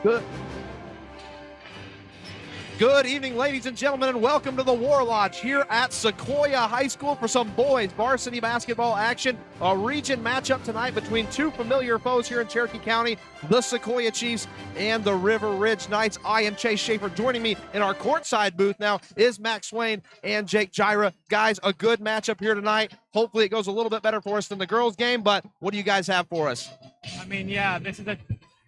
Good evening, ladies and gentlemen, and welcome to the War Lodge here at Sequoyah High School for some boys varsity basketball action. A region matchup tonight between two familiar foes here in Cherokee County, the Sequoyah Chiefs and the River Ridge Knights. I am Chase Schaefer. Joining me in our courtside booth now is Max Swain and Jake Gyra. Guys, a good matchup here tonight. Hopefully it goes a little bit better for us than the girls' game, but what do you guys have for us? I mean, yeah, this is a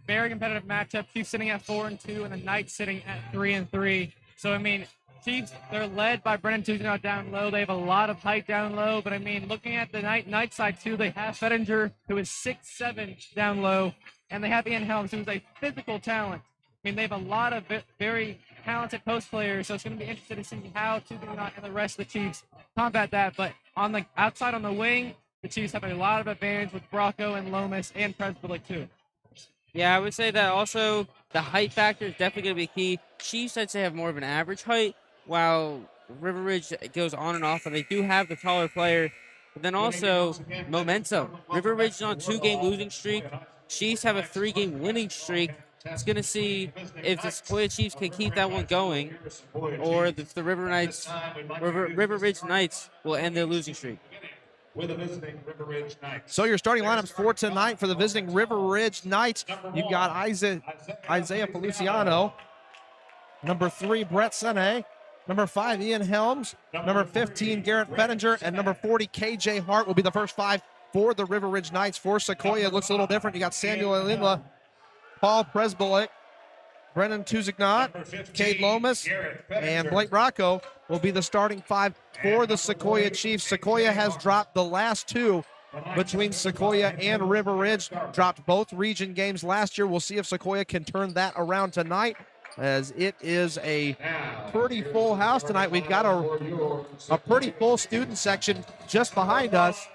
very competitive matchup. Chiefs sitting at 4-2, and the Knights sitting at 3-3. So, I mean, Chiefs, they're led by Brennan Tuesday down low. They have a lot of height down low. But, I mean, looking at the Knight side, too, they have Fettinger, who is 6'7", down low. And they have Ian Helms, who is a physical talent. I mean, they have a lot of very talented post players. So it's going to be interesting to see how Tuesday and the rest of the Chiefs combat that. But on the outside on the wing, the Chiefs have a lot of advantage with Bracco and Lomas and Presbolic, too. Yeah, I would say that also the height factor is definitely going to be key. Chiefs, I'd say, have more of an average height, while River Ridge goes on and off, and they do have the taller player. But then also momentum. River Ridge is on a 2-game losing streak. Chiefs have a 3-game winning streak. It's going to see if the Sequoyah Chiefs can keep that one going, or if the River Ridge Knights will end their losing streak. With the visiting River Ridge Knights. So your starting lineups for tonight for the visiting River Ridge Knights. You've got Isaiah Feliciano, number 3, Brett Sene, number 5, Ian Helms, number 15, Garrett Fettinger, and number 40, KJ Hart will be the first 5 for the River Ridge Knights. For Sequoyah, it looks a little different. You got Samuel Alinla, Paul Presbolic, Brennan Tuzignot, Cade Lomas, and Blake Bracco will be the starting 5 for the Sequoyah Chiefs. Sequoyah has dropped the last 2 between Sequoyah and River Ridge. Dropped both region games last year. We'll see if Sequoyah can turn that around tonight, as it is a pretty full house tonight. We've got a pretty full student section just behind us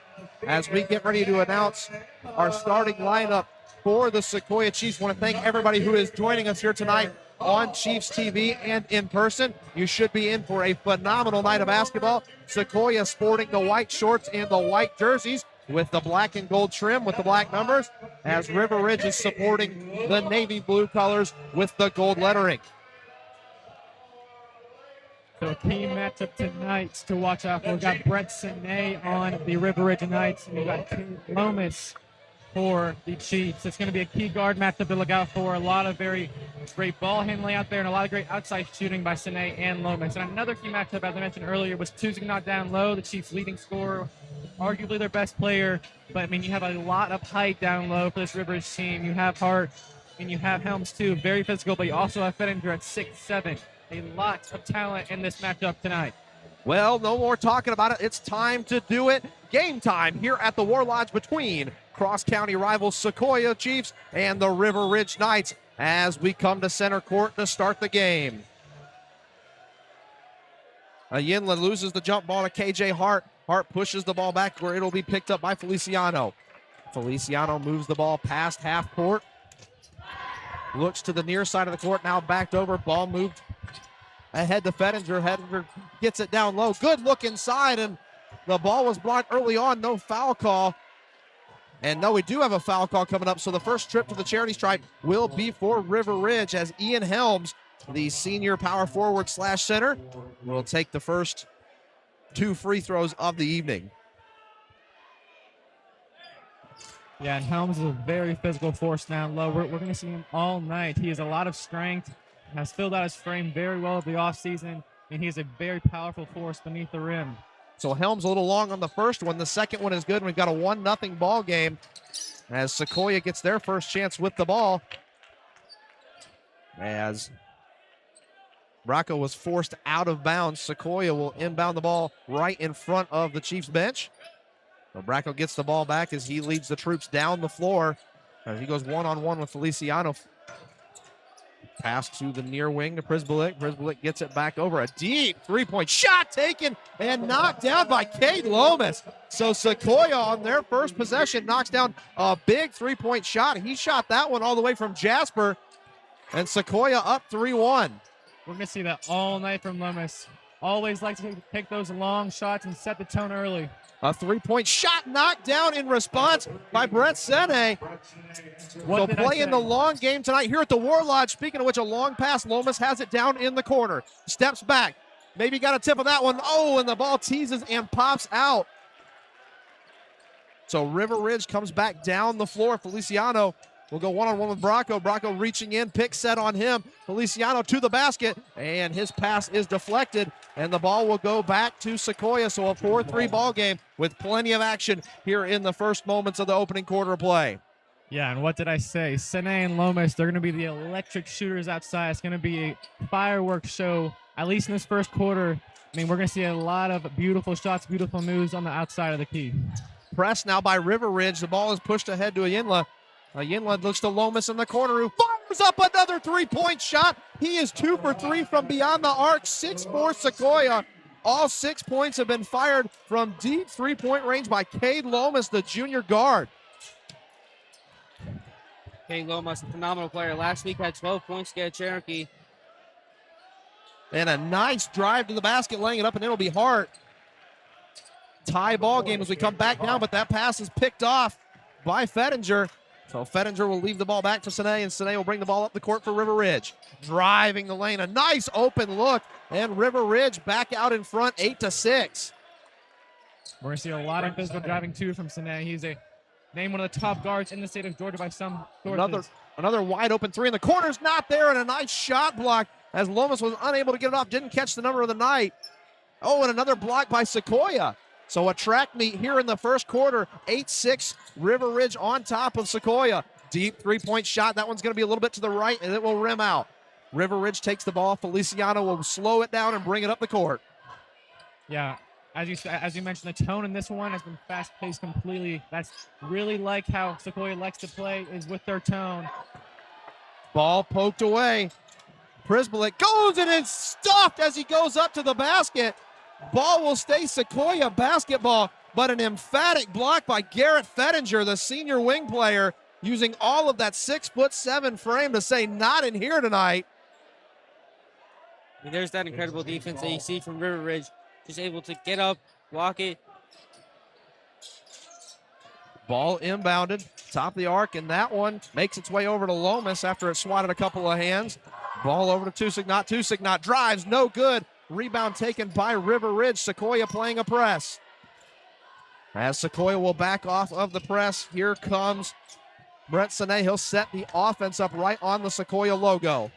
as we get ready to announce our starting lineup for the Sequoyah Chiefs. Want to thank everybody who is joining us here tonight on Chiefs TV and in person. You should be in for a phenomenal night of basketball. Sequoyah sporting the white shorts and the white jerseys with the black and gold trim with the black numbers, as River Ridge is supporting the navy blue colors with the gold lettering. So a key matchup tonight to watch out for. We've got Brett Sene on the River Ridge Knights, and we've got Cade Lomas for the Chiefs. It's going to be a key guard matchup to look out for. A lot of very great ball handling out there and a lot of great outside shooting by Sene and Lomas. And another key matchup, as I mentioned earlier, was Tuzignot down low, the Chiefs' leading scorer, arguably their best player. But, I mean, you have a lot of height down low for this Rivers team. You have Hart and you have Helms, too. Very physical, but you also have Fettinger at 6'7". A lot of talent in this matchup tonight. Well, no more talking about it. It's time to do it. Game time here at the War Lodge between cross-county rivals Sequoyah Chiefs and the River Ridge Knights as we come to center court to start the game. Yinla loses the jump ball to KJ Hart. Hart pushes the ball back where it'll be picked up by Feliciano. Feliciano moves the ball past half court. Looks to the near side of the court, now backed over. Ball moved ahead to Fettinger. Fettinger gets it down low. Good look inside, and the ball was blocked early on. No foul call. And no, we do have a foul call coming up. So the first trip to the charity stripe will be for River Ridge, as Ian Helms, the senior power forward / center, will take the first 2 free throws of the evening. Yeah, and Helms is a very physical force down low. We're going to see him all night. He has a lot of strength, has filled out his frame very well at the offseason, and he's a very powerful force beneath the rim. So Helms a little long on the first one. The second one is good. We've got a 1-0 ball game as Sequoyah gets their first chance with the ball, as Bracco was forced out of bounds. Sequoyah will inbound the ball right in front of the Chiefs bench. So Bracco gets the ball back as he leads the troops down the floor. As he goes one-on-one with Feliciano. Pass to the near wing to Presbolic. Presbolic gets it back over. A deep three-point shot taken and knocked down by Cade Lomas. So Sequoyah on their first possession knocks down a big three-point shot. He shot that one all the way from Jasper. And Sequoyah up 3-1. We're going to see that all night from Lomas. Always like to take those long shots and set the tone early. A three-point shot knocked down in response by Brett Sene. So playing the long game tonight here at the War Lodge. Speaking of which, a long pass. Lomas has it down in the corner. Steps back. Maybe got a tip of that one. Oh, and the ball teases and pops out. So River Ridge comes back down the floor. Feliciano will go one-on-one with Bracco. Bracco reaching in, pick set on him. Feliciano to the basket, and his pass is deflected, and the ball will go back to Sequoyah. So a 4-3 ball game with plenty of action here in the first moments of the opening quarter of play. Yeah, and what did I say? Sene and Lomas, they're going to be the electric shooters outside. It's going to be a fireworks show, at least in this first quarter. I mean, we're going to see a lot of beautiful shots, beautiful moves on the outside of the key. Press now by River Ridge. The ball is pushed ahead to Ayinla. Ayinla looks to Lomas in the corner, who fires up another three-point shot. He is 2 for 3 from beyond the arc. 6-4 Sequoyah. All 6 points have been fired from deep three-point range by Cade Lomas, the junior guard. Cade Lomas, a phenomenal player. Last week had 12 points against Cherokee. And a nice drive to the basket, laying it up, and it'll be Hart. Tie ball game as we come back down, but that pass is picked off by Fettinger. So Fettinger will leave the ball back to Sene, and Sene will bring the ball up the court for River Ridge. Driving the lane, a nice open look, and River Ridge back out in front, 8-6. We're going to see a lot of physical driving, too, from Sene. He's named one of the top guards in the state of Georgia by some sources. Another wide open three in the corner's not there, and a nice shot block as Lomas was unable to get it off, didn't catch the number of the night. Oh, and another block by Sequoyah. So a track meet here in the first quarter, 8-6, River Ridge on top of Sequoyah. Deep three-point shot. That one's going to be a little bit to the right, and it will rim out. River Ridge takes the ball. Feliciano will slow it down and bring it up the court. Yeah, as you mentioned, the tone in this one has been fast-paced completely. That's really like how Sequoyah likes to play, is with their tone. Ball poked away. Prisbelic goes and it's stuffed as he goes up to the basket. Ball will stay Sequoyah basketball, but an emphatic block by Garrett Fettinger, the senior wing player, using all of that 6'7" frame to say not in here tonight. There's that incredible defense that you see from River Ridge. Just able to get up, block it. Ball inbounded, top of the arc, and that one makes its way over to Lomas after it swatted a couple of hands. Ball over to Tusignot. Tusignot drives, no good. Rebound taken by River Ridge. Sequoyah playing a press. As Sequoyah will back off of the press, here comes Brett Sene. He'll set the offense up right on the Sequoyah logo.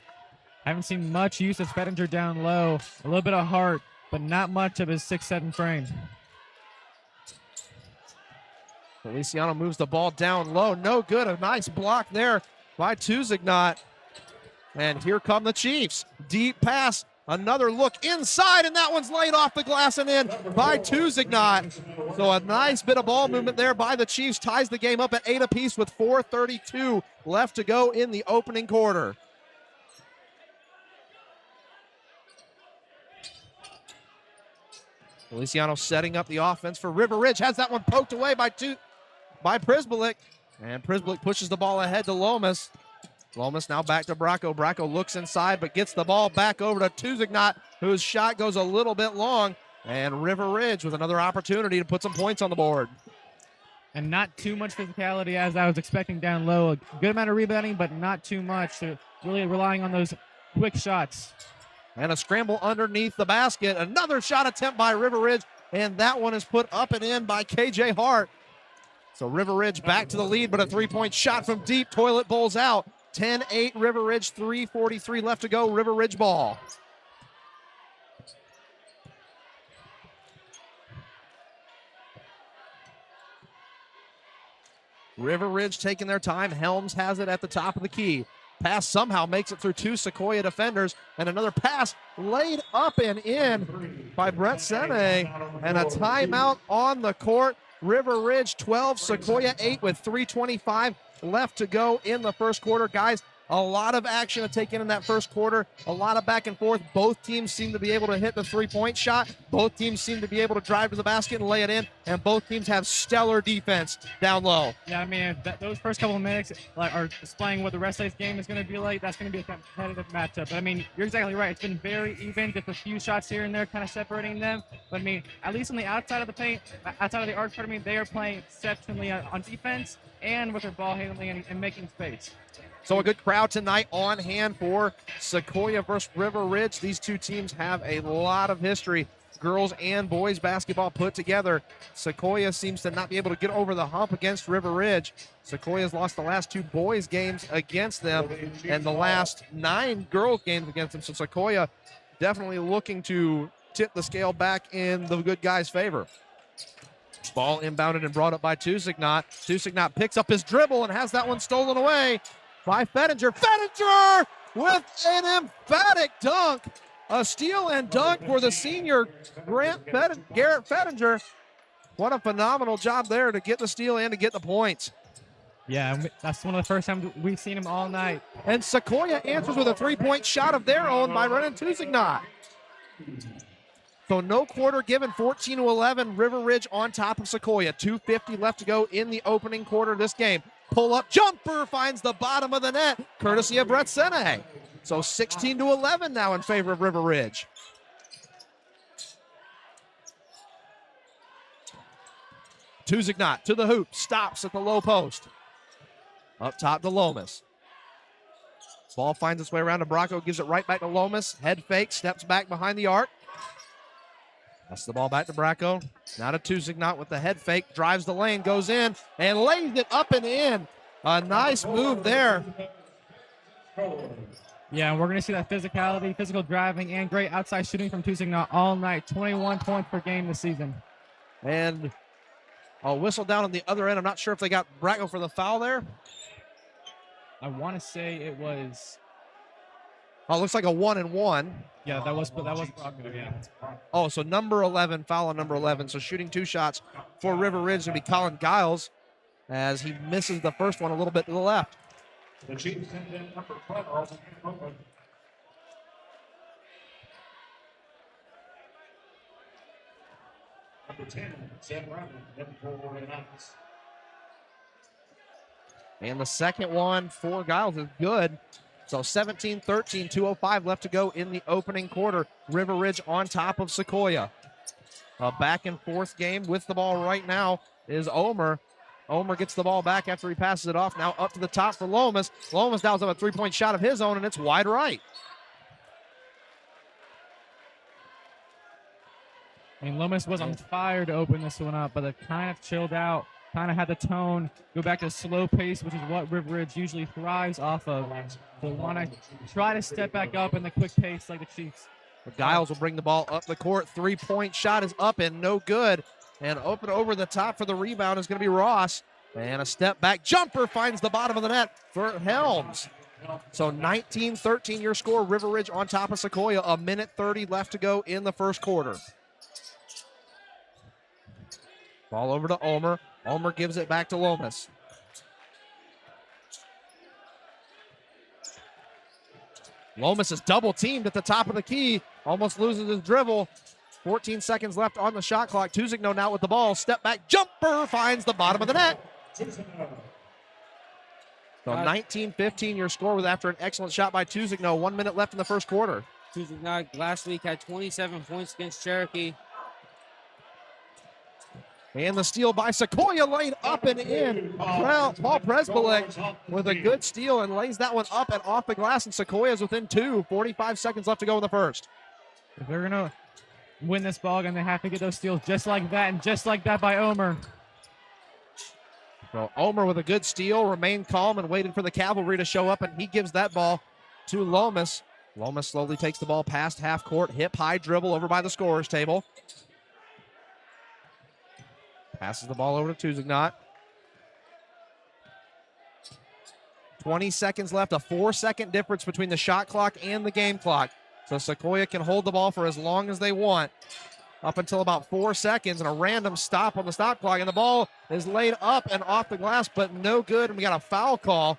Haven't seen much use of Fettinger down low. A little bit of heart, but not much of his 6'7" frame. Feliciano moves the ball down low. No good. A nice block there by Tusignot. And here come the Chiefs. Deep pass. Another look inside, and that one's laid off the glass and in by Tusignot. So a nice bit of ball movement there by the Chiefs. Ties the game up at 8 apiece with 4:32 left to go in the opening quarter. Feliciano setting up the offense for River Ridge. Has that one poked away by Prisbelic. And Prisbelic pushes the ball ahead to Lomas. Lomas now back to Bracco. Bracco looks inside but gets the ball back over to Tusignot, whose shot goes a little bit long. And River Ridge with another opportunity to put some points on the board. And not too much physicality as I was expecting down low. A good amount of rebounding, but not too much. They're really relying on those quick shots. And a scramble underneath the basket. Another shot attempt by River Ridge, and that one is put up and in by KJ Hart. So River Ridge back to the lead, but a three-point shot from deep. Toilet bowls out. 10-8 River Ridge, 3:43 left to go. River Ridge ball. River Ridge taking their time. Helms has it at the top of the key. Pass somehow makes it through two Sequoyah defenders, and another pass laid up and in by Brett Sene, and a timeout on the court. River Ridge 12, Sequoyah 8 with 3:25 left to go in the first quarter. Guys, A lot of action to take in that first quarter, a lot of back and forth. Both teams seem to be able to hit the three-point shot. Both teams seem to be able to drive to the basket and lay it in, and both teams have stellar defense down low. Yeah, I mean, those first couple of minutes are displaying what the rest of this game is going to be like. That's going to be a competitive matchup. But, I mean, you're exactly right. It's been very even, just a few shots here and there kind of separating them. But, I mean, at least on the outside of the paint, outside of the arc, they are playing exceptionally on defense and with their ball handling and making space. So a good crowd tonight on hand for Sequoyah versus River Ridge. These two teams have a lot of history, girls and boys basketball put together. Sequoyah seems to not be able to get over the hump against River Ridge. Sequoyah's lost the last 2 boys games against them and the last 9 girls games against them. So Sequoyah definitely looking to tip the scale back in the good guys' favor. Ball inbounded and brought up by Tusignot. Tusignot picks up his dribble and has that one stolen away by Fettinger. Fettinger with an emphatic dunk. A steal and dunk for the senior Garrett Fettinger. What a phenomenal job there to get the steal and to get the points. Yeah, that's one of the first times we've seen him all night. And Sequoyah answers with a 3-point shot of their own by Renan Tusignot. So no quarter given, 14-11, River Ridge on top of Sequoyah. 2:50 left to go in the opening quarter of this game. Pull-up jumper finds the bottom of the net, courtesy of Brett Sene. So 16-11 now in favor of River Ridge. Tusignot to the hoop, stops at the low post. Up top to Lomas. Ball finds its way around to Bracco, gives it right back to Lomas. Head fake, steps back behind the arc. That's the ball back to Bracco. Now to Tusignot with the head fake. Drives the lane, goes in, and lays it up and in. A nice move there. Yeah, and we're going to see that physicality, physical driving, and great outside shooting from Tusignot all night. 21 points per game this season. And a whistle down on the other end. I'm not sure if they got Bracco for the foul there. I want to say it was... Oh, it looks like a 1-and-1. Yeah, that was Bracco, yeah. Oh, so number 11, foul on number 11. So shooting 2 shots for River Ridge will be Colin Giles as he misses the first one a little bit to the left. The Chiefs send in number 12. Number 10, Sam Brown, for the Knights. And the second one for Giles is good. So 17-13, 2:05 left to go in the opening quarter. River Ridge on top of Sequoyah. A back and forth game with the ball right now is Omer. Omer gets the ball back after he passes it off. Now up to the top for Lomas. Lomas dials up a 3-point shot of his own, and it's wide right. I mean, Lomas was on fire to open this one up, but it kind of chilled out, kind of had the tone, go back to a slow pace, which is what River Ridge usually thrives off of. So want to try to step back up in the quick pace like the Chiefs. Giles will bring the ball up the court. 3-point shot is up and no good. And open over the top for the rebound is going to be Ross. And a step back jumper finds the bottom of the net for Helms. So 19-13 your score. River Ridge on top of Sequoyah. 1:30 left to go in the first quarter. Ball over to Omer. Omer gives it back to Lomas. Lomas is double teamed at the top of the key. Almost loses his dribble. 14 seconds left on the shot clock. Tusignot now with the ball. Step back jumper finds the bottom of the net. So 19-15 your score with after an excellent shot by Tusignot. 1 minute left in the first quarter. Tusignot last week had 27 points against Cherokee. And the steal by Sequoyah laid up and in. Paul Presbolek with a good steal and lays that one up and off the glass, and Sequoyah's within 2. 45 seconds left to go in the first. If they're going to win this ball game, they have to get those steals just like that and just like that by Omer. So Omer with a good steal, remained calm and waited for the cavalry to show up, and he gives that ball to Lomas. Lomas slowly takes the ball past half court, hip-high dribble over by the scorer's table. Passes the ball over to Tusignot. 20 seconds left, a 4-second difference between the shot clock and the game clock. So Sequoyah can hold the ball for as long as they want, up until about 4 seconds, and a random stop on the stop clock, and the ball is laid up and off the glass, but no good, and we got a foul call.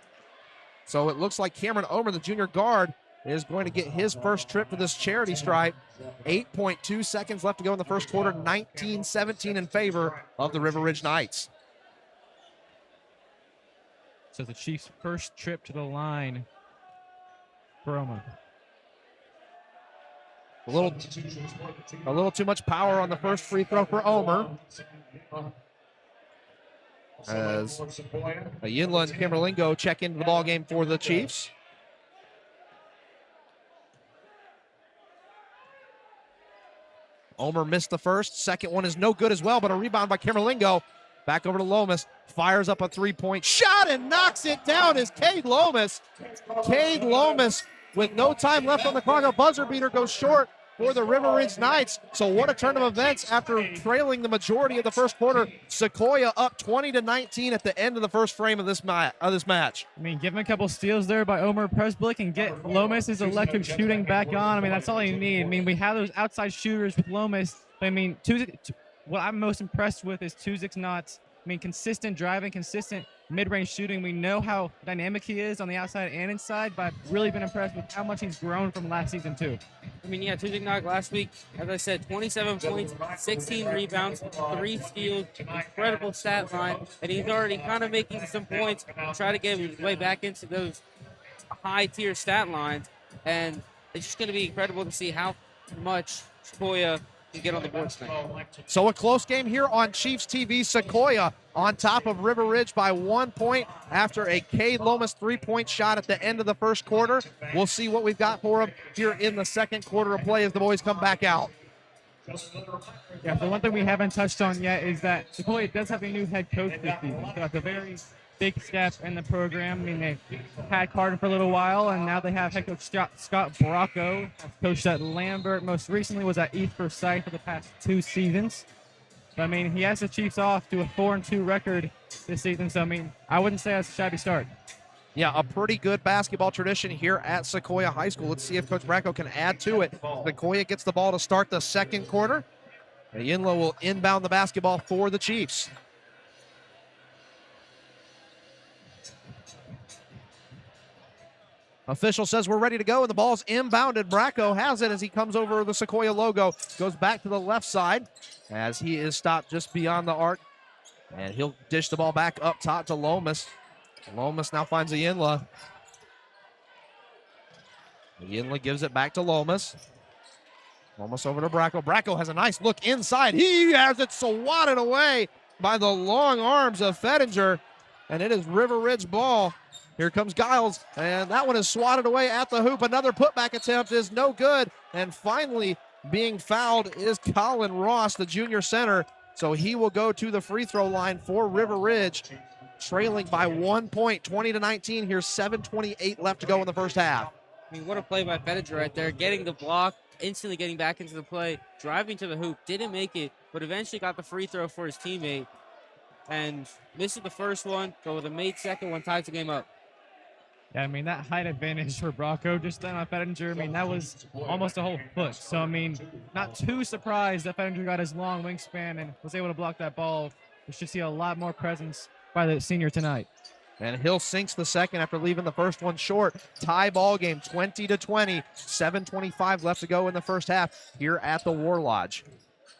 So it looks like Cameron Omer, the junior guard, is going to get his first trip to this charity stripe. 8.2 seconds left to go in the first quarter, 19-17 in favor of the River Ridge Knights. So the Chiefs' first trip to the line for Omer. A little too much power on the first free throw for Omer. As Yinla and Camerlingo check into the ball game for the Chiefs. Omer missed the first. Second one is no good as well, but a rebound by Camerlingo. Back over to Lomas. Fires up a three-point shot and knocks it down is Cade Lomas. Cade Lomas, with no time left on the clock, a buzzer beater goes short for the River Ridge Knights. So what a turn of events after trailing the majority of the first quarter. Sequoyah up 20-19 at the end of the first frame of this match. I mean, give him a couple steals there by Omer Presblick and get Lomas' electric shooting back on. I mean, that's all you need. I mean, we have those outside shooters with Lomas. But, I mean, what I'm most impressed with is Tuzik's not, I mean, consistent driving, consistent mid-range shooting. We know how dynamic he is on the outside and inside, but I've really been impressed with how much he's grown from last season, too. I mean, yeah, Tuzik last week, as I said, 27 points, 16 rebounds, 3 steals, incredible stat line, and he's already kind of making some points, try to get his way back into those high-tier stat lines, and it's just going to be incredible to see how much Sequoyah can get on the board tonight. So a close game here on Chiefs TV. Sequoyah on top of River Ridge by 1 point after a Cade Lomas three-point shot at the end of the first quarter. We'll see what we've got for them here in the second quarter of play as the boys come back out. Yeah, so one thing we haven't touched on yet is that Sequoyah does have a new head coach this season. So that's a very big step in the program. I mean, they had Carter for a little while, and now they have head coach Scott Bracco, coached at Lambert. Most recently was at East Forsyth for the past 2 seasons. But, I mean, he has the Chiefs off to a 4-2 record this season. So, I mean, I wouldn't say that's a shabby start. Yeah, a pretty good basketball tradition here at Sequoyah High School. Let's see if Coach Bracco can add to it. Sequoyah gets the ball to start the second quarter. Yinla will inbound the basketball for the Chiefs. Official says we're ready to go, and the ball's inbounded. Bracco has it as he comes over the Sequoyah logo. Goes back to the left side as he is stopped just beyond the arc. And he'll dish the ball back up top to Lomas. Lomas now finds a Yinla. Yinla gives it back to Lomas. Lomas over to Bracco. Bracco has a nice look inside. He has it swatted away by the long arms of Fettinger. And it is River Ridge ball. Here comes Giles, and that one is swatted away at the hoop. Another putback attempt is no good. And finally being fouled is Colin Ross, the junior center. So he will go to the free throw line for River Ridge, trailing by 1 point, 20-19. Here's 7:28 left to go in the first half. I mean, what a play by Fettinger right there. Getting the block, instantly getting back into the play, driving to the hoop. Didn't make it, but eventually got the free throw for his teammate. And misses the first one, but with a made second one, ties the game up. Yeah, I mean, that height advantage for Bracco just then on Fettinger, I mean, that was almost a whole foot. So, I mean, not too surprised that Fettinger got his long wingspan and was able to block that ball. We should see a lot more presence by the senior tonight. And Hill sinks the second after leaving the first one short. Tie ball game, 20-20. 7:25 left to go in the first half here at the War Lodge.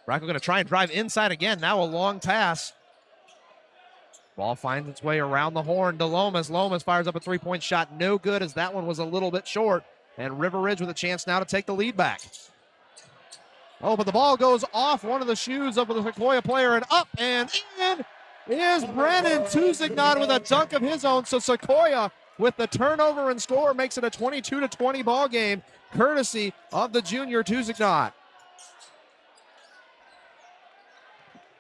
Bracco going to try and drive inside again. Now a long pass. Ball finds its way around the horn to Lomas. Lomas fires up a three-point shot. No good as that one was a little bit short. And River Ridge with a chance now to take the lead back. Oh, but the ball goes off one of the shoes of the Sequoyah player and up and in is Brennan Tuzignot with a dunk of his own. So Sequoyah with the turnover and score makes it a 22-20 ball game, courtesy of the junior Tuzignot.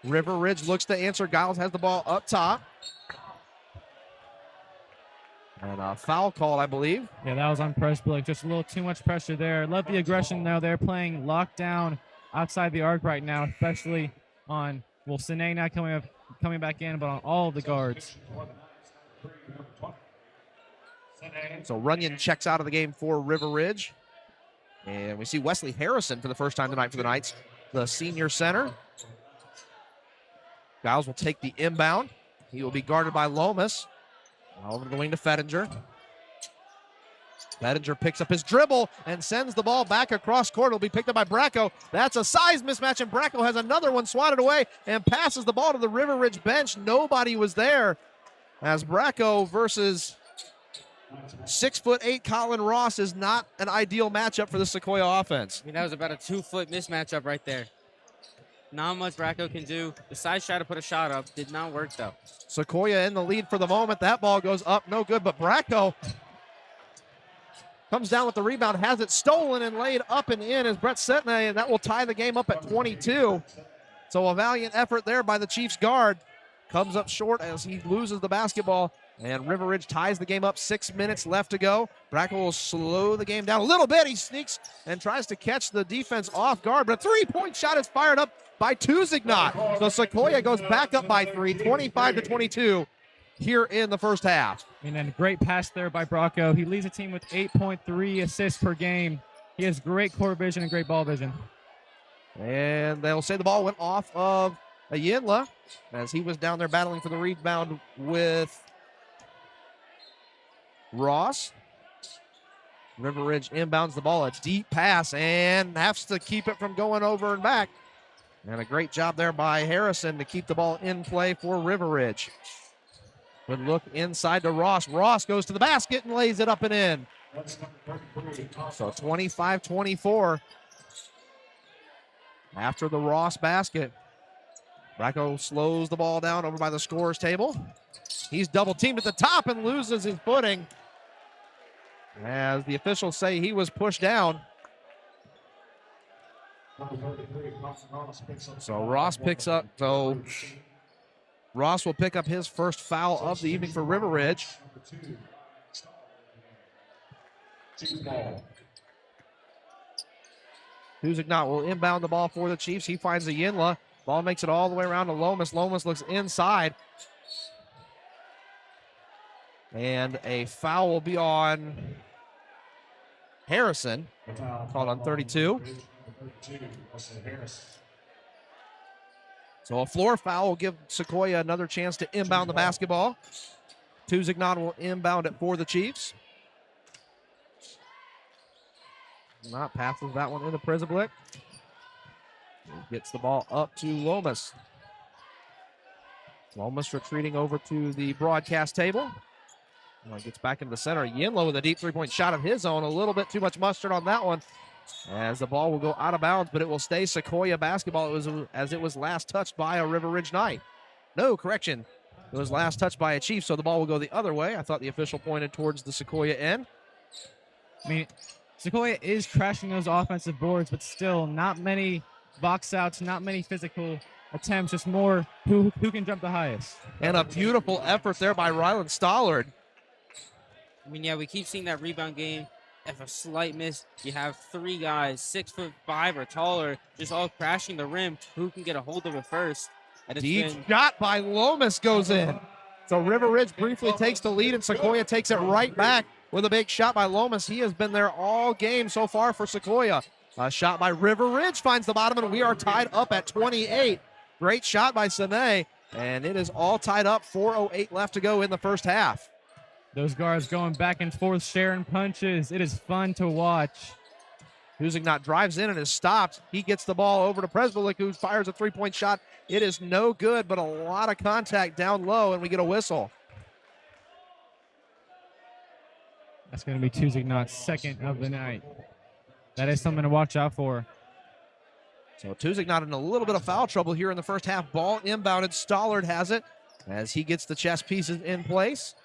River Ridge looks to answer. Giles has the ball up top. And a foul call, I believe. Yeah, that was on Presblick. Just a little too much pressure there. Love the aggression, though. They're playing lockdown outside the arc right now, especially on, well, Sine now coming back in, but on all of the guards. So Runyon checks out of the game for River Ridge. And we see Wesley Harrison for the first time tonight for the Knights, the senior center. Giles will take the inbound. He will be guarded by Lomas. Over the wing to Fettinger. Bettinger picks up his dribble and sends the ball back across court. It'll be picked up by Bracco. That's a size mismatch, and Bracco has another one swatted away and passes the ball to the River Ridge bench. Nobody was there as Bracco versus 6'8" Colin Ross is not an ideal matchup for the Sequoyah offense. I mean, that was about a 2-foot mismatch right there. Not much Bracco can do. The side shot to put a shot up did not work, though. Sequoyah in the lead for the moment. That ball goes up, no good, but Bracco comes down with the rebound, has it stolen and laid up and in as Brett Setney, and that will tie the game up at 22. So a valiant effort there by the Chiefs guard. Comes up short as he loses the basketball, and River Ridge ties the game up. 6 minutes left to go. Bracco will slow the game down a little bit. He sneaks and tries to catch the defense off guard, but a three-point shot is fired up by Tuzignot. So Sequoyah goes back up by 3, 25-22 here in the first half. And then a great pass there by Bracco. He leads the team with 8.3 assists per game. He has great court vision and great ball vision. And they'll say the ball went off of Ayinla as he was down there battling for the rebound with Ross. River Ridge inbounds the ball, a deep pass, and has to keep it from going over and back. And a great job there by Harrison to keep the ball in play for River Ridge. Good look inside to Ross. Ross goes to the basket and lays it up and in. So 25-24 after the Ross basket. Bracco slows the ball down over by the scorer's table. He's double teamed at the top and loses his footing as the officials say he was pushed down. So Ross will pick up his first foul of the evening for River Ridge. Tuzignot will inbound the ball for the Chiefs. He finds the Yinla. Ball makes it all the way around to Lomas. Lomas looks inside. And a foul will be on Harrison. Called on 32. So a floor foul will give Sequoyah another chance to inbound the basketball. Tuzignot will inbound it for the Chiefs. Not passes that one into Prizablick. Gets the ball up to Lomas. Lomas retreating over to the broadcast table. Gets back into the center. Yinlo with a deep three-point shot of his own. A little bit too much mustard on that one, as the ball will go out of bounds, but it will stay Sequoyah basketball as it was last touched by a River Ridge Knight. No, correction. It was last touched by a Chief, so the ball will go the other way. I thought the official pointed towards the Sequoyah end. I mean, Sequoyah is crashing those offensive boards, but still not many box outs, not many physical attempts, just more who can jump the highest. And a beautiful effort there by Ryland Stollard. I mean, yeah, we keep seeing that rebound game. If a slight miss, you have three guys, 6'5" or taller, just all crashing the rim. Who can get a hold of it first? And it's Deep been shot by Lomas goes in. So River Ridge briefly takes the lead, and Sequoyah takes it right back with a big shot by Lomas. He has been there all game so far for Sequoyah. A shot by River Ridge finds the bottom, and we are tied up at 28. Great shot by Sine, and it is all tied up. 4:08 left to go in the first half. Those guards going back and forth, sharing punches. It is fun to watch. Tuzignot drives in and is stopped. He gets the ball over to Presbelik, who fires a three-point shot. It is no good, but a lot of contact down low, and we get a whistle. That's going to be Tuzignot's second of the night. That is something to watch out for. So Tuzignot in a little bit of foul trouble here in the first half. Ball inbounded. Stollard has it as he gets the chess pieces in place.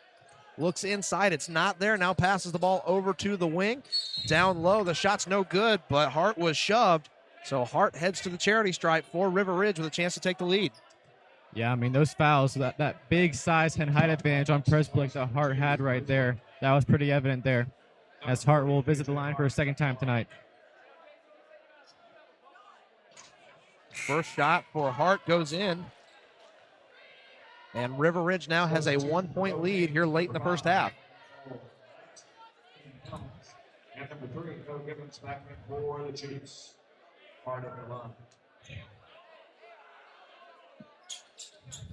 Looks inside. It's not there. Now passes the ball over to the wing. Down low. The shot's no good, but Hart was shoved. So Hart heads to the charity stripe for River Ridge with a chance to take the lead. Yeah, I mean, those fouls, that big size and height advantage on Presbelik that Hart had right there, that was pretty evident there, as Hart will visit the line for a second time tonight. First shot for Hart goes in. And River Ridge now has a 1-point lead here late in the first half. And number 3, Phil Gibbons back in for the Chiefs. Part of the line.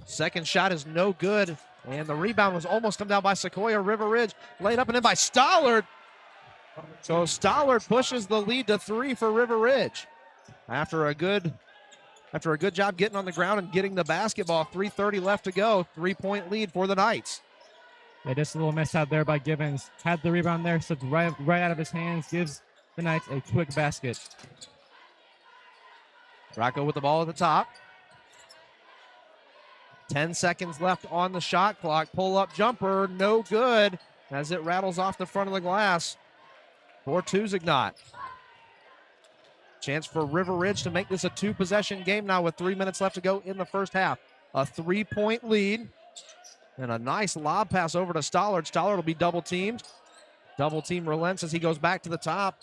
Second shot is no good. And the rebound was almost come down by Sequoyah. River Ridge laid up and in by Stollard. So Stollard pushes the lead to 3 for River Ridge. After a good job getting on the ground and getting the basketball, 3:30 left to go. 3-point lead for the Knights. Yeah, just a little miss out there by Givens. Had the rebound there, slipped right out of his hands, gives the Knights a quick basket. Rocco with the ball at the top. 10 seconds left on the shot clock. Pull-up jumper, no good as it rattles off the front of the glass for Tuzignot. Chance for River Ridge to make this a 2-possession game now with 3 minutes left to go in the first half. A 3-point lead and a nice lob pass over to Stollard. Stollard will be double-teamed. Double-team relents as he goes back to the top.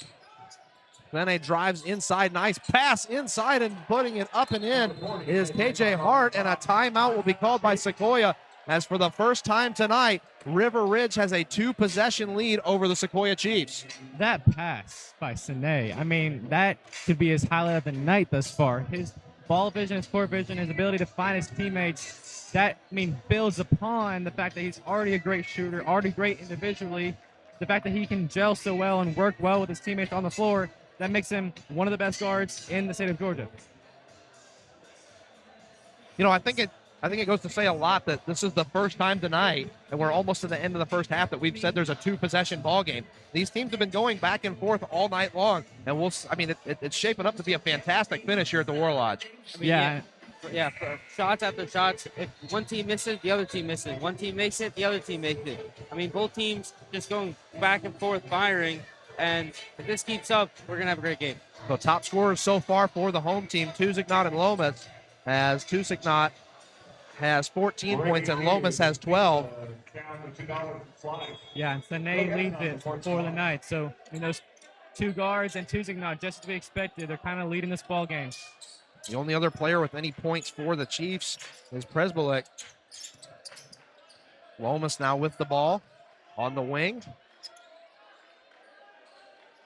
Then a drives inside. Nice pass inside, and putting it up and in is KJ Hart, and a timeout will be called by Sequoyah as for the first time tonight, River Ridge has a 2-possession lead over the Sequoyah Chiefs. That pass by Sine, I mean, that could be his highlight of the night thus far. His ball vision, his court vision, his ability to find his teammates, that, I mean, builds upon the fact that he's already a great shooter, already great individually. The fact that he can gel so well and work well with his teammates on the floor, that makes him one of the best guards in the state of Georgia. You know, I think it goes to say a lot that this is the first time tonight, and we're almost to the end of the first half, that we've said there's a 2-possession ball game. These teams have been going back and forth all night long, and it's shaping up to be a fantastic finish here at the War Lodge. Yeah. Shots after shots. If one team misses, the other team misses. One team makes it, the other team makes it. I mean, both teams just going back and forth firing, and if this keeps up, we're going to have a great game. So top scorers so far for the home team, Tuzignot and Lomas, as Tuzignot has 14 points and Lomas has 12. Yeah, and Sine leads it for the Knights. So, I mean, those two guards and Tuzignot, just to be expected, they're kind of leading this ball game. The only other player with any points for the Chiefs is Presbolic. Lomas now with the ball on the wing.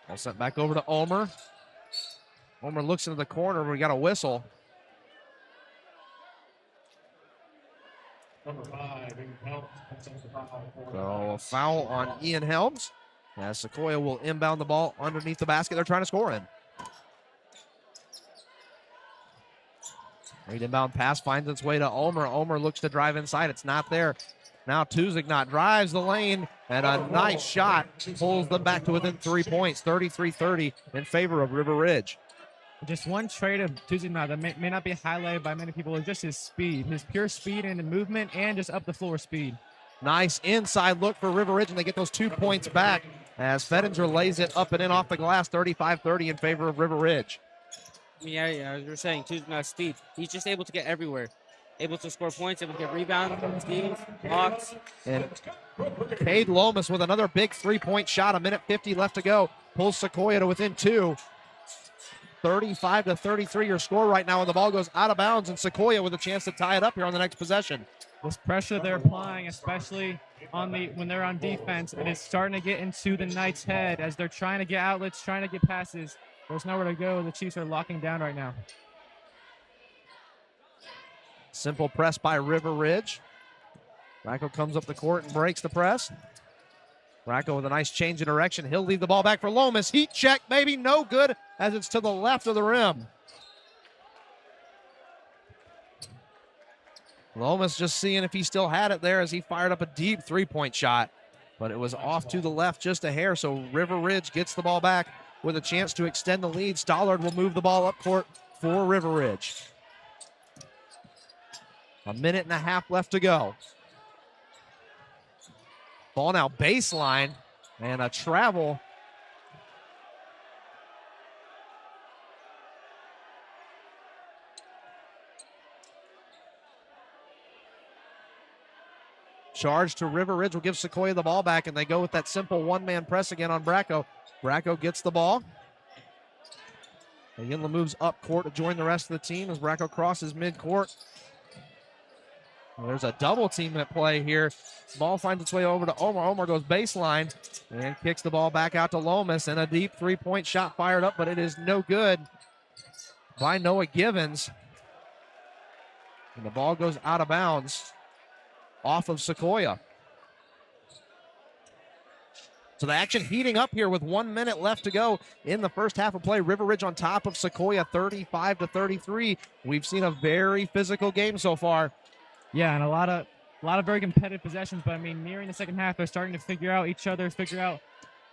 Ball sent back over to Ulmer. Ulmer looks into the corner. We got a whistle. Number 5, Helms. So a foul on Ian Helms as Sequoyah will inbound the ball underneath the basket they're trying to score in. Great inbound pass finds its way to Ulmer. Ulmer looks to drive inside. It's not there. Now Tuzignot drives the lane, and a nice shot pulls them back to within 3 points, 33-30 in favor of River Ridge. Just one trait of Tuzignot that may not be highlighted by many people is just his speed, his pure speed and movement, and just up the floor speed. Nice inside look for River Ridge, and they get those 2 points back as Fettinger lays it up and in off the glass, 35-30 in favor of River Ridge. Yeah, as you were saying, Tuzignot's speed. He's just able to get everywhere. Able to score points, able to get rebounds, steals, blocks. And Cade Lomas with another big 3-point shot. 1:50 left to go. Pulls Sequoyah to within 2. 35-33 your score right now, and the ball goes out of bounds, and Sequoyah with a chance to tie it up here on the next possession. This pressure they're applying, especially when they're on defense, it is starting to get into the Knights' head as they're trying to get outlets, trying to get passes. There's nowhere to go. The Chiefs are locking down right now. Simple press by River Ridge. Racco comes up the court and breaks the press. Racco with a nice change of direction. He'll leave the ball back for Lomas. Heat check, maybe no good as it's to the left of the rim. Lomas just seeing if he still had it there as he fired up a deep 3-point shot. But it was off to the left just a hair, so River Ridge gets the ball back with a chance to extend the lead. Stollard will move the ball up court for River Ridge. 1.5 minutes left to go. Ball now baseline, and a travel. Charge to River Ridge will give Sequoyah the ball back, and they go with that simple one-man press again on Bracco. Bracco gets the ball. Yinla moves up court to join the rest of the team as Bracco crosses midcourt. Well, there's a double team at play here. Ball finds its way over to Omar. Omar goes baseline and kicks the ball back out to Lomas, and a deep 3-point shot fired up, but it is no good by Noah Givens. And the ball goes out of bounds off of Sequoyah. So the action heating up here with 1 minute left to go in the first half of play. River Ridge on top of Sequoyah 35-33. We've seen a very physical game so far. Yeah, and a lot of very competitive possessions, but I mean, nearing the second half, they're starting to figure out each other, figure out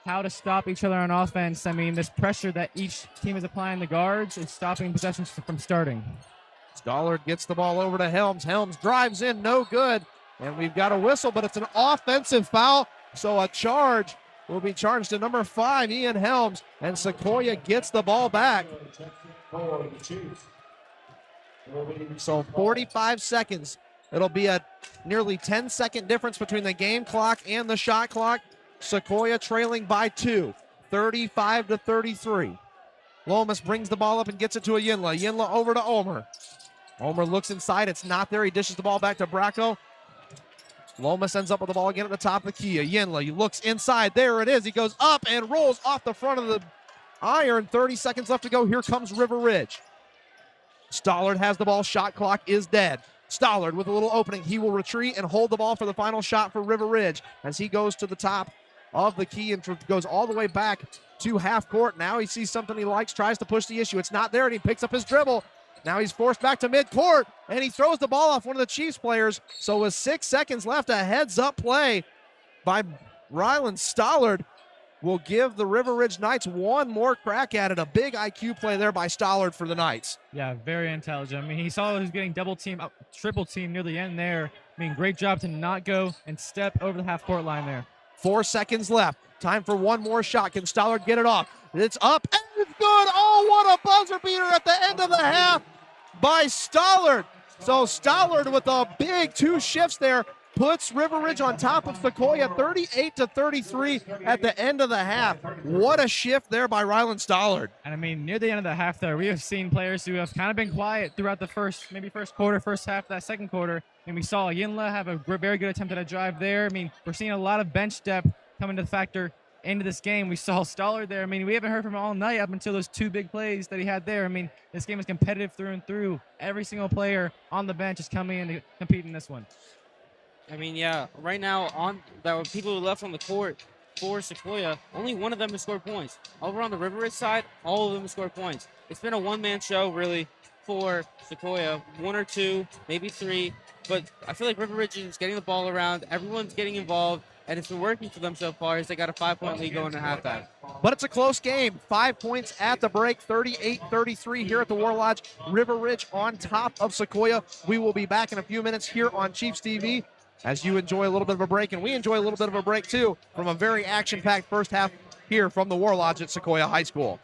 how to stop each other on offense. I mean, this pressure that each team is applying the guards is stopping possessions from starting. Stollard gets the ball over to Helms. Helms drives in, no good. And we've got a whistle, but it's an offensive foul. So a charge will be charged to number 5, Ian Helms. And Sequoyah gets the ball back. So 45 seconds. It'll be a nearly 10-second difference between the game clock and the shot clock. Sequoyah trailing by 2, 35-33. Lomas brings the ball up and gets it to a Yinla. Yinla over to Omer. Omer looks inside. It's not there. He dishes the ball back to Bracco. Lomas ends up with the ball again at the top of the key. Yinla, he looks inside. There it is. He goes up and rolls off the front of the iron. 30 seconds left to go. Here comes River Ridge. Stollard has the ball. Shot clock is dead. Stollard with a little opening. He will retreat and hold the ball for the final shot for River Ridge as he goes to the top of the key and goes all the way back to half court. Now he sees something he likes, tries to push the issue. It's not there, and he picks up his dribble. Now he's forced back to midcourt, and he throws the ball off one of the Chiefs players. So with 6 seconds left, a heads-up play by Ryland Stollard will give the River Ridge Knights one more crack at it. A big IQ play there by Stollard for the Knights. Yeah, very intelligent. I mean, he saw he was getting double team, triple team near the end there. I mean, great job to not go and step over the half-court line there. 4 seconds left. Time for one more shot. Can Stollard get it off? It's up and it's good. Oh, what a buzzer beater at the end of the half by Stollard. So Stollard with a big 2 shifts there puts River Ridge on top of Sequoyah 38-33 at the end of the half. What a shift there by Ryland Stollard. And I mean, near the end of the half there, we have seen players who have kind of been quiet throughout the first quarter, first half of that second quarter. And we saw Yinla have a very good attempt at a drive there. I mean, we're seeing a lot of bench depth coming to the factor into this game. We saw Stollard there. I mean, we haven't heard from him all night up until those 2 big plays that he had there. I mean, this game is competitive through and through. Every single player on the bench is coming in to compete in this one. I mean, yeah, right now on that were people who left on the court for Sequoyah, only one of them has scored points. Over on the River Ridge side, all of them have scored points. It's been a one-man show, really, for Sequoyah. 1 or 2, maybe 3. But I feel like River Ridge is getting the ball around. Everyone's getting involved, and it's been working for them so far as they got a 5-point lead going at halftime. But it's a close game. 5 points at the break, 38-33 here at the War Lodge. River Ridge on top of Sequoyah. We will be back in a few minutes here on Chiefs TV as you enjoy a little bit of a break, and we enjoy a little bit of a break too from a very action-packed first half here from the War Lodge at Sequoyah High School.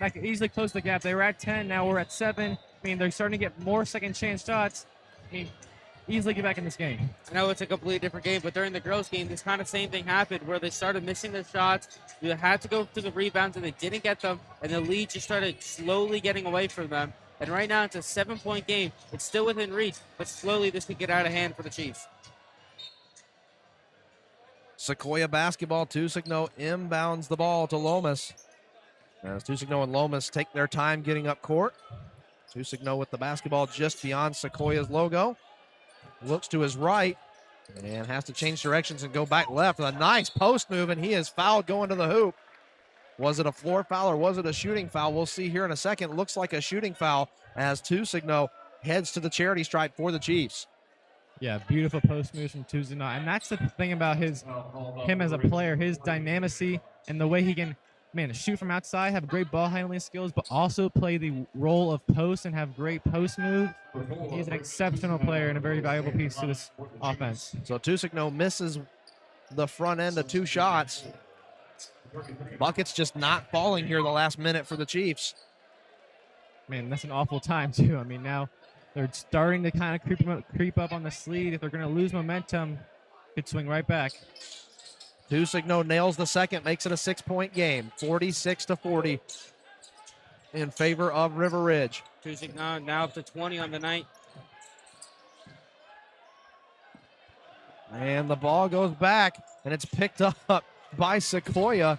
that could easily close the gap. They were at 10, now we're at 7. I mean, they're starting to get more second chance shots. I mean, easily get back in this game. I know it's a completely different game, but during the girls' game, this kind of same thing happened where they started missing their shots. They had to go to the rebounds, and they didn't get them, and the lead just started slowly getting away from them. And right now, it's a 7-point game. It's still within reach, but slowly this could get out of hand for the Chiefs. Sequoyah basketball. Tusigno inbounds the ball to Lomas. As Tusigno and Lomas take their time getting up court. Tusigno with the basketball just beyond Sequoyah's logo. Looks to his right and has to change directions and go back left with a nice post move, and he is fouled going to the hoop. Was it a floor foul or was it a shooting foul? We'll see here in a second. Looks like a shooting foul as Tusigno heads to the charity stripe for the Chiefs. Yeah, beautiful post moves from Tusigno. And that's the thing about him as a player, his dynamicy and the way he can, shoot from outside, have great ball handling skills, but also play the role of post and have great post move. He's an exceptional player and a very valuable piece to this offense. So Tusigno misses the front end of 2 shots. Buckets just not falling here the last minute for the Chiefs. Man, that's an awful time, too. I mean, now they're starting to kind of creep up on the sleeve. If they're going to lose momentum, could swing right back. Tusigno nails the second, makes it a 6-point game, 46-40 in favor of River Ridge. Tusigno now up to 20 on the night. And the ball goes back, and it's picked up by Sequoyah.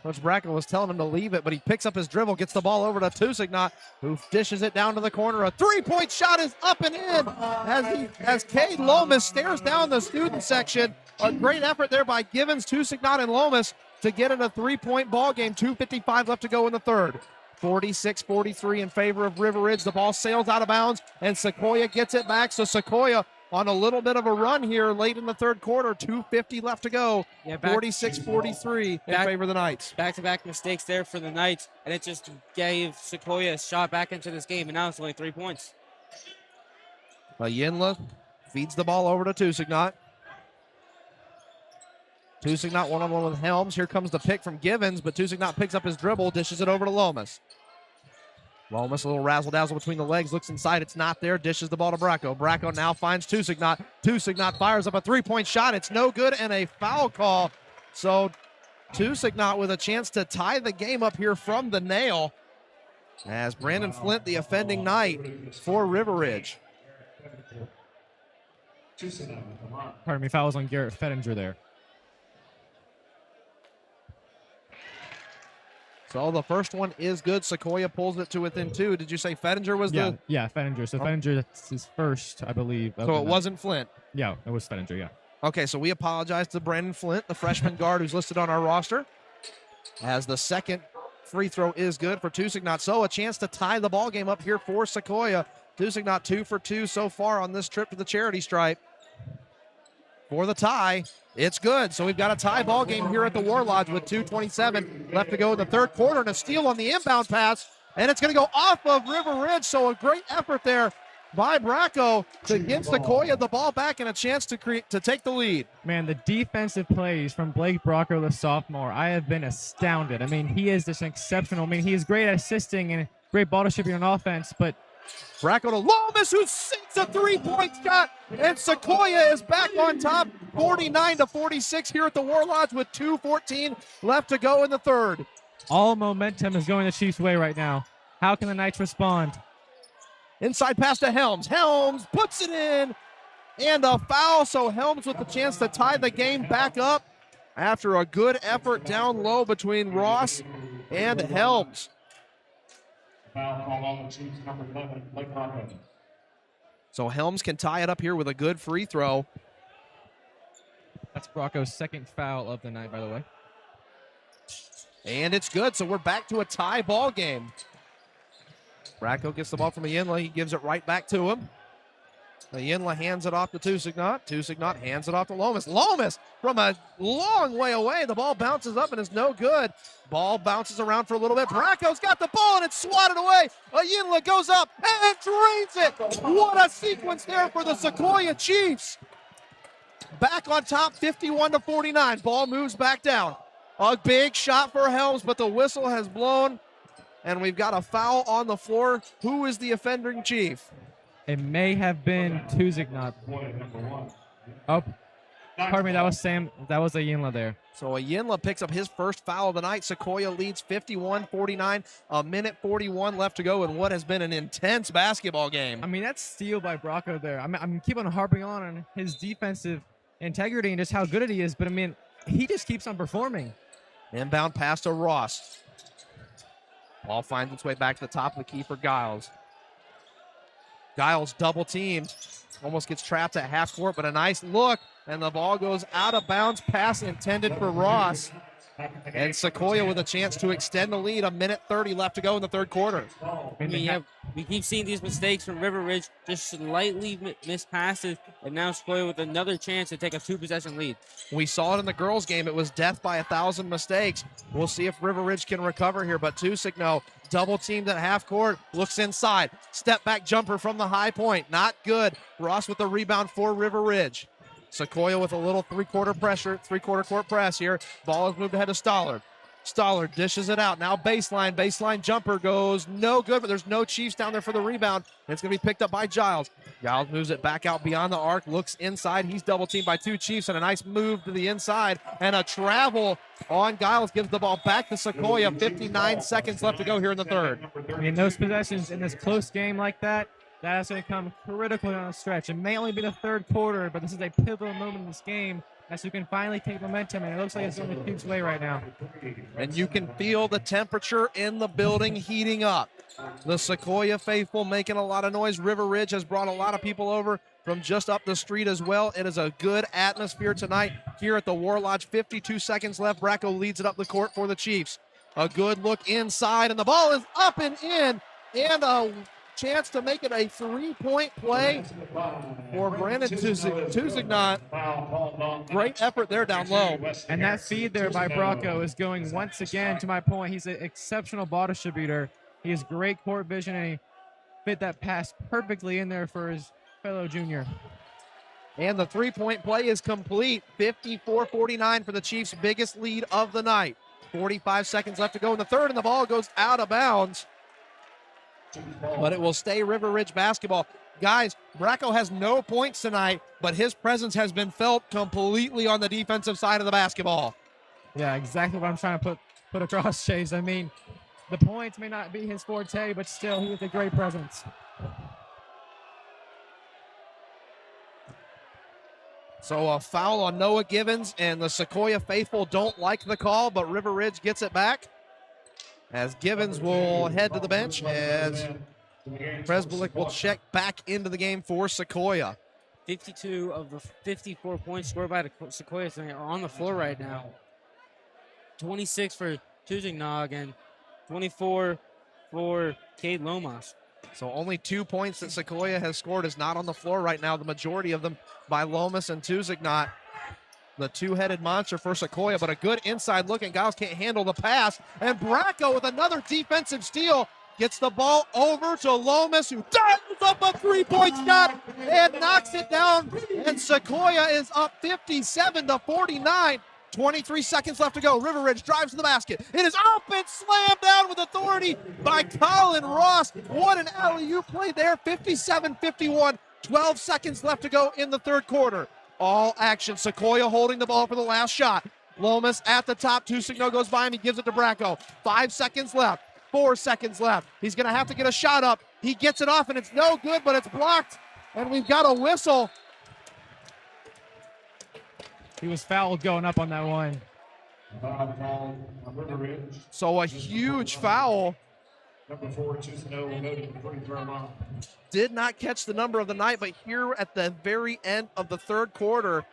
Coach Brackett was telling him to leave it, but he picks up his dribble, gets the ball over to Tusigno, who dishes it down to the corner. A 3-point shot is up and in as Cade Lomas stares down the student section. A great effort there by Givens, Tusigno, and Lomas to get in a 3-point ball game. 2:55 left to go in the third. 46-43 in favor of River Ridge. The ball sails out of bounds, and Sequoyah gets it back. So Sequoyah on a little bit of a run here late in the third quarter. 2:50 left to go. Yeah, 46-43 in favor of the Knights. Back-to-back mistakes there for the Knights, and it just gave Sequoyah a shot back into this game, and now it's only 3 points. Yinla feeds the ball over to Tusigno. Tusigno one-on-one with Helms. Here comes the pick from Givens, but Tusigno picks up his dribble, dishes it over to Lomas. Lomas, a little razzle-dazzle between the legs, looks inside, it's not there, dishes the ball to Bracco. Bracco now finds Tusigno. Tusigno fires up a 3-point shot, it's no good, and a foul call. So Tusigno with a chance to tie the game up here from the nail, as Brandon Flint, the offending Knight for River Ridge. Pardon me, fouls on Garrett Fettinger there. So the first one is good. Sequoyah pulls it to within 2. Did you say Fettinger was the? Yeah, Fettinger. So Fettinger, that's his first, I believe. So it wasn't Flint. Yeah, it was Fettinger, yeah. Okay, so we apologize to Brandon Flint, the freshman guard who's listed on our roster, as the second free throw is good for Tusigno. So a chance to tie the ball game up here for Sequoyah. Tusigno 2 for 2 so far on this trip to the charity stripe. For the tie, it's good. So we've got a tie ball game here at the War Lodge with 2:27 left to go in the third quarter, and a steal on the inbound pass, and it's going to go off of River Ridge. So a great effort there by Bracco to give Sequoyah the ball back and a chance to take the lead. Man, the defensive plays from Blake Bracco, the sophomore, I have been astounded. I mean, he is just exceptional. I mean, he is great at assisting and great ball distributing on offense, but Bracco to Lomas, who sinks a 3-point shot, and Sequoyah is back on top, 49-46 here at the War Lodge with 2:14 left to go in the third. All momentum is going the Chiefs' way right now. How can the Knights respond? Inside pass to Helms. Helms puts it in, and a foul, so Helms with the chance to tie the game back up after a good effort down low between Ross and Helms. Foul call on the Chiefs, number 11, Blake Bracco. So Helms can tie it up here with a good free throw. That's Bracco's second foul of the night, by the way. And it's good, so we're back to a tie ball game. Bracco gets the ball from Yinla. He gives it right back to him. Yinla hands it off to Tusigno. Tusigno hands it off to Lomas. Lomas from a long way away. The ball bounces up and is no good. Ball bounces around for a little bit. Bracco's got the ball and it's swatted away. Yinla goes up and drains it. What a sequence there for the Sequoyah Chiefs. Back on top, 51-49. Ball moves back down. A big shot for Helms, but the whistle has blown. and we've got a foul on the floor. Who is the offending chief? It may have been Tuzignot. Oh, pardon me, that was Sam. That was a Yinla there. So a Yinla picks up his first foul of the night. Sequoyah leads 51-49, a minute 41 left to go in what has been an intense basketball game. I mean, that's steal by Bracco there. I'm keep on harping on his defensive integrity and just how good he is, but I mean, he just keeps on performing. Inbound pass to Ross. Ball finds its way back to the top of the key for Giles. Giles double teamed. Almost gets trapped at half court, but a nice look, and the ball goes out of bounds. Pass intended for Ross. And Sequoyah with a chance to extend the lead. A minute 30 left to go in the third quarter. We keep seeing these mistakes from River Ridge, just slightly missed passes, and now Sequoyah with another chance to take a 2-possession lead. We saw it in the girls' game. It was death by 1,000 mistakes. We'll see if River Ridge can recover here, but Tusigno double teamed at half court, looks inside. Step back jumper from the high point. Not good. Ross with the rebound for River Ridge. Sequoyah with a little three-quarter court press here. Ball is moved ahead to Stollard. Stollard dishes it out. Now baseline jumper goes no good, but there's no Chiefs down there for the rebound. It's going to be picked up by Giles. Giles moves it back out beyond the arc, looks inside. He's double teamed by two Chiefs, and a nice move to the inside. And a travel on Giles gives the ball back to Sequoyah. 59 seconds left to go here in the third. I mean, those possessions in this close game like that is going to come critically on a stretch. It may only be the third quarter, but this is a pivotal moment in this game as you can finally take momentum, and it looks like it's going the Chiefs' way right now. And you can feel the temperature in the building heating up. The Sequoyah faithful making a lot of noise. River Ridge has brought a lot of people over from just up the street as well. It is a good atmosphere tonight here at the War Lodge. 52 seconds left. Bracco leads it up the court for the Chiefs. A good look inside, and the ball is up and in, and a chance to make it a three-point play for Brandon Tuzignot. Great effort there down low. And that feed there by Bracco is going once again to my point. He's an exceptional ball distributor. He has great court vision, and he fit that pass perfectly in there for his fellow junior. And the three-point play is complete. 54-49 for the Chiefs' biggest lead of the night. 45 seconds left to go in the third, and the ball goes out of bounds. But it will stay River Ridge basketball. Guys, Bracco has no points tonight, but his presence has been felt completely on the defensive side of the basketball. Yeah, exactly what I'm trying to put across, Chase. I mean, the points may not be his forte, but still, he has a great presence. So a foul on Noah Givens, and the Sequoyah faithful don't like the call, but River Ridge gets it back. As Givens will head to the bench, as Presbulik will check back into the game for Sequoyah. 52 of the 54 points scored by the Sequoiahs are on the floor right now. 26 for Tusignog and 24 for Cade Lomas. So only 2 points that Sequoyah has scored is not on the floor right now. The majority of them by Lomas and Tuzignot. The two-headed monster for Sequoyah, but a good inside look, and Giles can't handle the pass. And Bracco with another defensive steal gets the ball over to Lomas, who dives up a three-point shot and knocks it down. And Sequoyah is up 57-49. 23 seconds left to go. River Ridge drives to the basket. It is up and slammed down with authority by Colin Ross. What an alley-oop play there. 57-51. 12 seconds left to go in the third quarter. All action. Sequoyah holding the ball for the last shot. Lomas at the top. Tusigno goes by him. He gives it to Bracco. 5 seconds left. 4 seconds left. He's going to have to get a shot up. He gets it off, and it's no good, but it's blocked. And we've got a whistle. He was fouled going up on that one. So a huge foul. Number 4, Did not catch the number of the night, but here at the very end of the third quarter,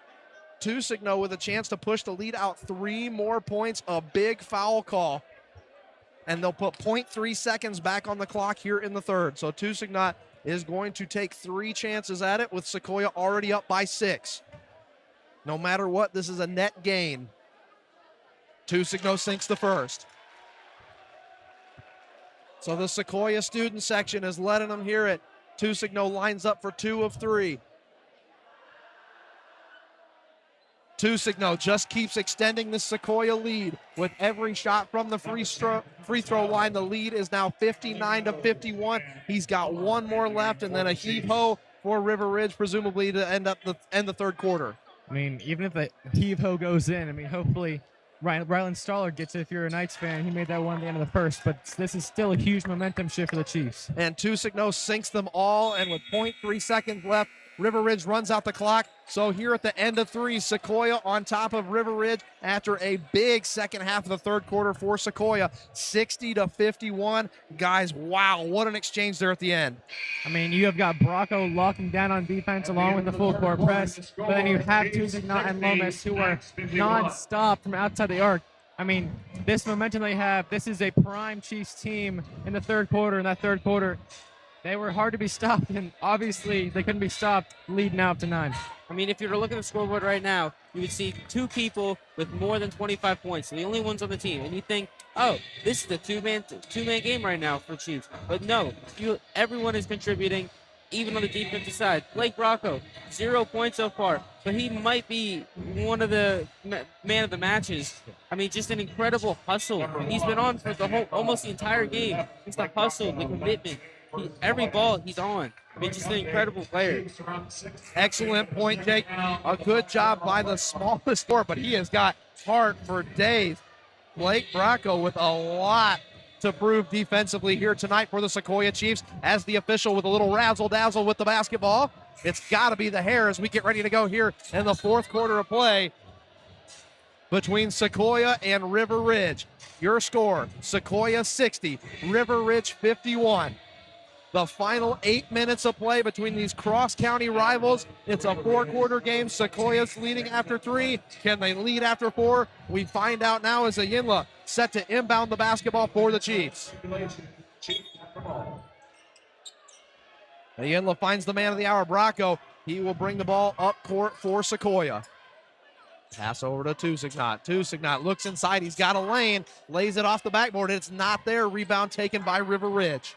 Tusigno with a chance to push the lead out 3 more points, a big foul call. And they'll put 0.3 seconds back on the clock here in the third. So Tusigno is going to take 3 chances at it with Sequoyah already up by 6. No matter what, this is a net gain. Tusigno sinks the first. So the Sequoyah student section is letting them hear it. Tusigno lines up for 2 of 3. Tusigno just keeps extending the Sequoyah lead with every shot from the free throw line. The lead is now 59-51. He's got one more left, and then a heave-ho for River Ridge, presumably to end the third quarter. I mean, even if the heave-ho goes in, I mean, hopefully Ryland Stoller gets it if you're a Knights fan. He made that one at the end of the first, but this is still a huge momentum shift for the Chiefs. And Tusigno sinks them all, and with 0.3 seconds left, River Ridge runs out the clock. So here at the end of three, Sequoyah on top of River Ridge after a big second half of the third quarter for Sequoyah, 60-51. Guys, wow, what an exchange there at the end. I mean, you have got Bracco locking down on defense along with the full court press, but then you have Tusigno and Lomas who are non-stop from outside the arc. I mean, this momentum they have, this is a prime Chiefs team in the third quarter. In that third quarter, they were hard to be stopped, and obviously they couldn't be stopped leading out to 9. I mean, if you were to look at the scoreboard right now, you would see two people with more than 25 points, the only ones on the team, and you think, oh, this is a two-man game right now for Chiefs. But no, everyone is contributing, even on the defensive side. Blake Bracco, 0 points so far, but he might be one of the man of the matches. I mean, just an incredible hustle. He's been on for almost the entire game. It's the hustle, the commitment. Every ball he's on. I mean, just an incredible player. Excellent point, Jake. A good job by the smallest score, but he has got heart for days. Blake Bracco with a lot to prove defensively here tonight for the Sequoyah Chiefs as the official with a little razzle-dazzle with the basketball. It's got to be the hair as we get ready to go here in the fourth quarter of play between Sequoyah and River Ridge. Your score, Sequoyah 60, River Ridge 51. The final 8 minutes of play between these cross-county rivals. It's a four-quarter game. Sequoyah's leading after 3. Can they lead after 4? We find out now as Ayinla set to inbound the basketball for the Chiefs. Ayinla finds the man of the hour, Bracco. He will bring the ball up court for Sequoyah. Pass over to Tusigno. Tusigno looks inside. He's got a lane. Lays it off the backboard. It's not there. Rebound taken by River Ridge.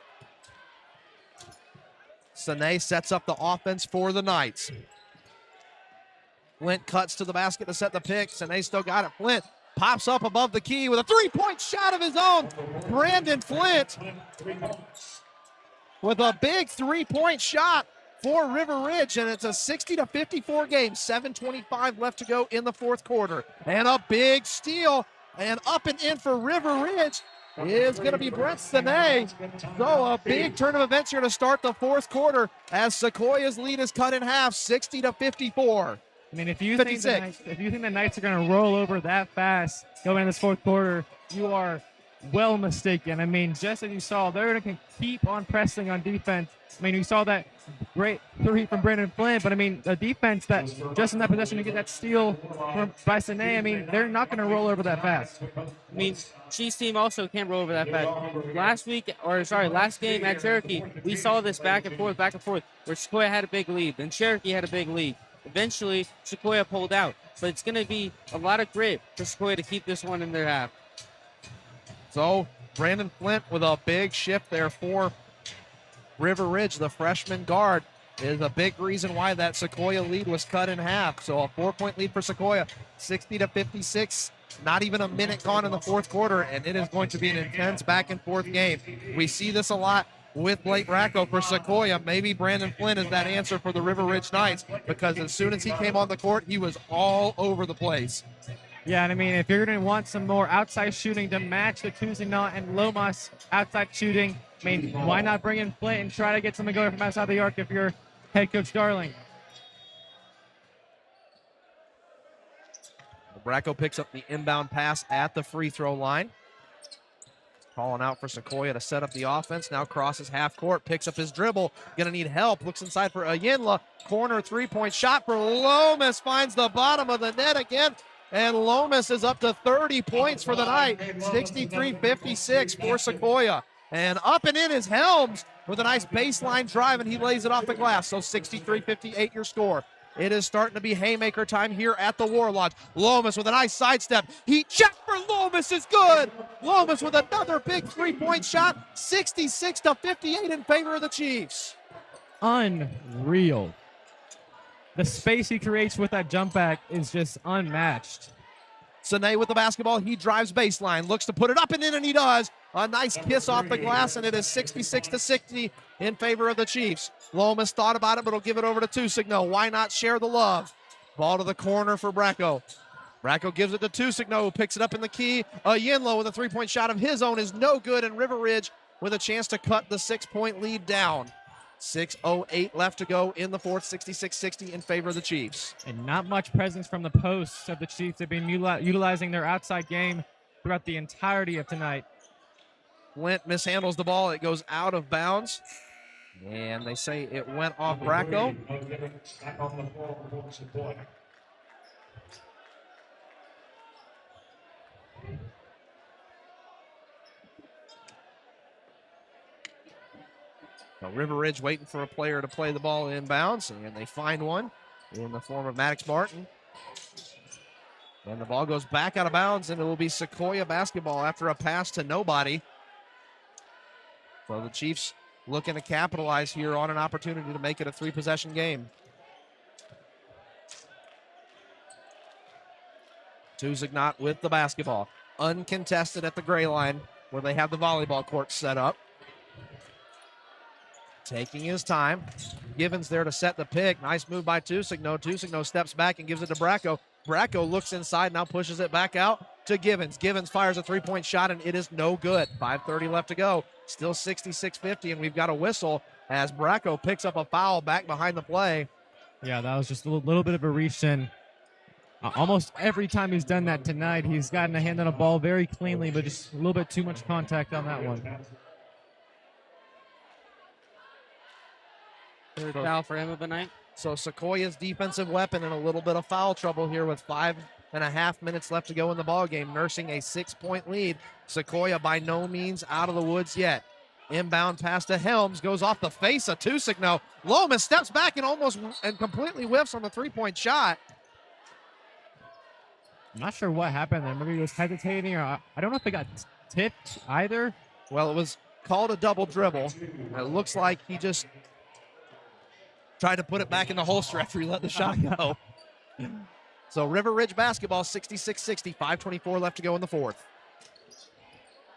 Sine sets up the offense for the Knights. Flint cuts to the basket to set the pick. Sine still got it. Flint pops up above the key with a three-point shot of his own. Brandon Flint with a big three-point shot for River Ridge, and it's a 60-54 game. 7:25 left to go in the fourth quarter. And a big steal, and up and in for River Ridge is going to be Brett Sine. So a big turn of events here to start the fourth quarter as Sequoyah's lead is cut in half, 60-54. I mean, if you think the Knights are going to roll over that fast going in this fourth quarter, you are well mistaken. I mean, just as you saw, they're going to keep on pressing on defense. I mean, we saw that great three from Brandon Flint, but I mean, the defense that just in that possession to get that steal by Sine, I mean, they're not going to roll over that fast. I mean, Chiefs team also can't roll over that fast. Last game at Cherokee, we saw this back and forth, where Sequoyah had a big lead, then Cherokee had a big lead. Eventually, Sequoyah pulled out, but it's going to be a lot of grit for Sequoyah to keep this one in their half. So, Brandon Flint with a big shift there for River Ridge, the freshman guard, is a big reason why that Sequoyah lead was cut in half. So a 4-point lead for Sequoyah, 60-56. Not even a minute gone in the fourth quarter, and it is going to be an intense back and forth game. We see this a lot with Blake Bracco for Sequoyah. Maybe Brandon Flint is that answer for the River Ridge Knights, because as soon as he came on the court, he was all over the place. Yeah, and I mean, if you're going to want some more outside shooting to match the Tusigno and Lomas outside shooting, I mean, why not bring in Flint and try to get something going from outside the arc if you're head coach Darling? Bracco picks up the inbound pass at the free throw line. Calling out for Sequoyah to set up the offense. Now crosses half court, picks up his dribble. Going to need help. Looks inside for Ayinla. Corner three-point shot for Lomas. Finds the bottom of the net again. And Lomas is up to 30 points for the night. 63-56 for Sequoyah. And up and in is Helms with a nice baseline drive, and he lays it off the glass. So 63-58 your score. It is starting to be haymaker time here at the War Lodge. Lomas with a nice sidestep. Heat check for Lomas is good. Lomas with another big three-point shot. 66-58 in favor of the Chiefs. Unreal. The space he creates with that jump back is just unmatched. Sine with the basketball. He drives baseline, looks to put it up and in, and he does. A nice kiss off the glass, and it is 66-60 in favor of the Chiefs. Lomas thought about it, but will give it over to Tusigno. Why not share the love? Ball to the corner for Bracco. Bracco gives it to Tusigno, who picks it up in the key. Yinlo with a three-point shot of his own is no good, and River Ridge with a chance to cut the 6-point lead down. 6:08 left to go in the fourth, 66-60 in favor of the Chiefs. And not much presence from the posts of the Chiefs. They've been utilizing their outside game throughout the entirety of tonight. Flint mishandles the ball. It goes out of bounds. And they say it went off Bracco. Back on the floor for Sequoyah. Now River Ridge waiting for a player to play the ball inbounds, and they find one in the form of Maddox Martin. And the ball goes back out of bounds, and it will be Sequoyah basketball after a pass to nobody. So the Chiefs looking to capitalize here on an opportunity to make it a three-possession game. Tusignot with the basketball. Uncontested at the gray line where they have the volleyball court set up. Taking his time. Givens there to set the pick. Nice move by Tusigno. Tusigno steps back and gives it to Bracco. Bracco looks inside, now pushes it back out to Givens. Givens fires a three-point shot, and it is no good. 5:30 left to go. Still 66-50, and we've got a whistle as Bracco picks up a foul back behind the play. Yeah, that was just a little bit of a reach in. Almost every time he's done that tonight, he's gotten a hand on a ball very cleanly, but just a little bit too much contact on that one. Third foul for him of the night. So Sequoyah's defensive weapon in a little bit of foul trouble here with 5.5 minutes left to go in the ball game, nursing a 6-point lead. Sequoyah by no means out of the woods yet. Inbound pass to Helms, goes off the face of Tusigno. Lomas steps back and completely whiffs on the three-point shot. I'm not sure what happened there. Maybe he was hesitating, or I don't know if it got tipped either. Well, it was called a double dribble. It looks like he just tried to put it back in the holster after he let the shot go. So River Ridge basketball, 66-60, 5:24 left to go in the fourth.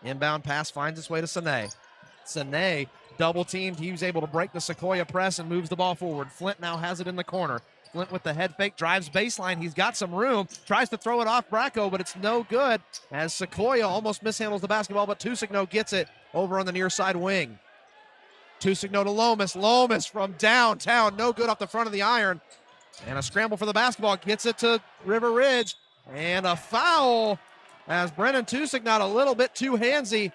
Inbound pass finds its way to Sine. Sine double teamed. He was able to break the Sequoyah press and moves the ball forward. Flint now has it in the corner. Flint with the head fake, drives baseline. He's got some room, tries to throw it off Bracco, but it's no good as Sequoyah almost mishandles the basketball, but Tusigno gets it over on the near side wing. Tusigno to Lomas. Lomas from downtown, no good off the front of the iron. And a scramble for the basketball, gets it to River Ridge. And a foul as Brennan Tusignot a little bit too handsy.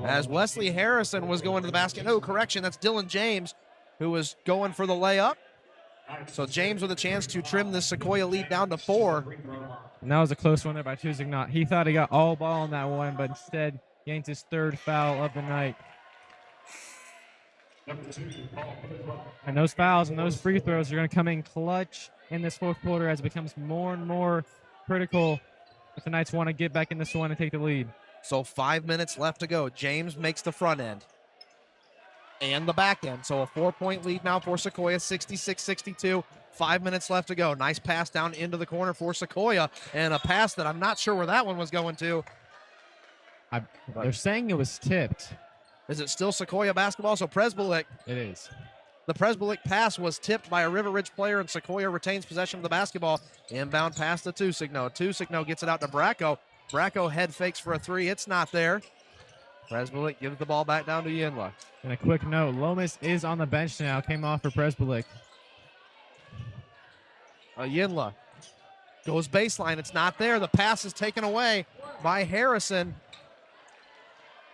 As Wesley Harrison was going to the basket. No, correction, that's Dylan James who was going for the layup. So James with a chance to trim the Sequoyah lead down to 4. And that was a close one there by Tusignot. He thought he got all ball on that one, but instead yanked his third foul of the night. And those fouls and those free throws are going to come in clutch in this fourth quarter as it becomes more and more critical if the Knights want to get back in this one and take the lead. So 5 minutes left to go. James makes the front end and the back end. So a 4-point lead now for Sequoyah, 66-62. 5 minutes left to go. Nice pass down into the corner for Sequoyah, and a pass that I'm not sure where that one was going to. They're saying it was tipped. Is it still Sequoyah basketball? So Presbolic. It is. The Presbolic pass was tipped by a River Ridge player, and Sequoyah retains possession of the basketball. Inbound pass to Tusigno. Tusigno gets it out to Bracco. Bracco head fakes for a three. It's not there. Presbolic gives the ball back down to Yinla. And a quick note, Lomas is on the bench now. Came off for Presbolic. Yinla goes baseline. It's not there. The pass is taken away by Harrison.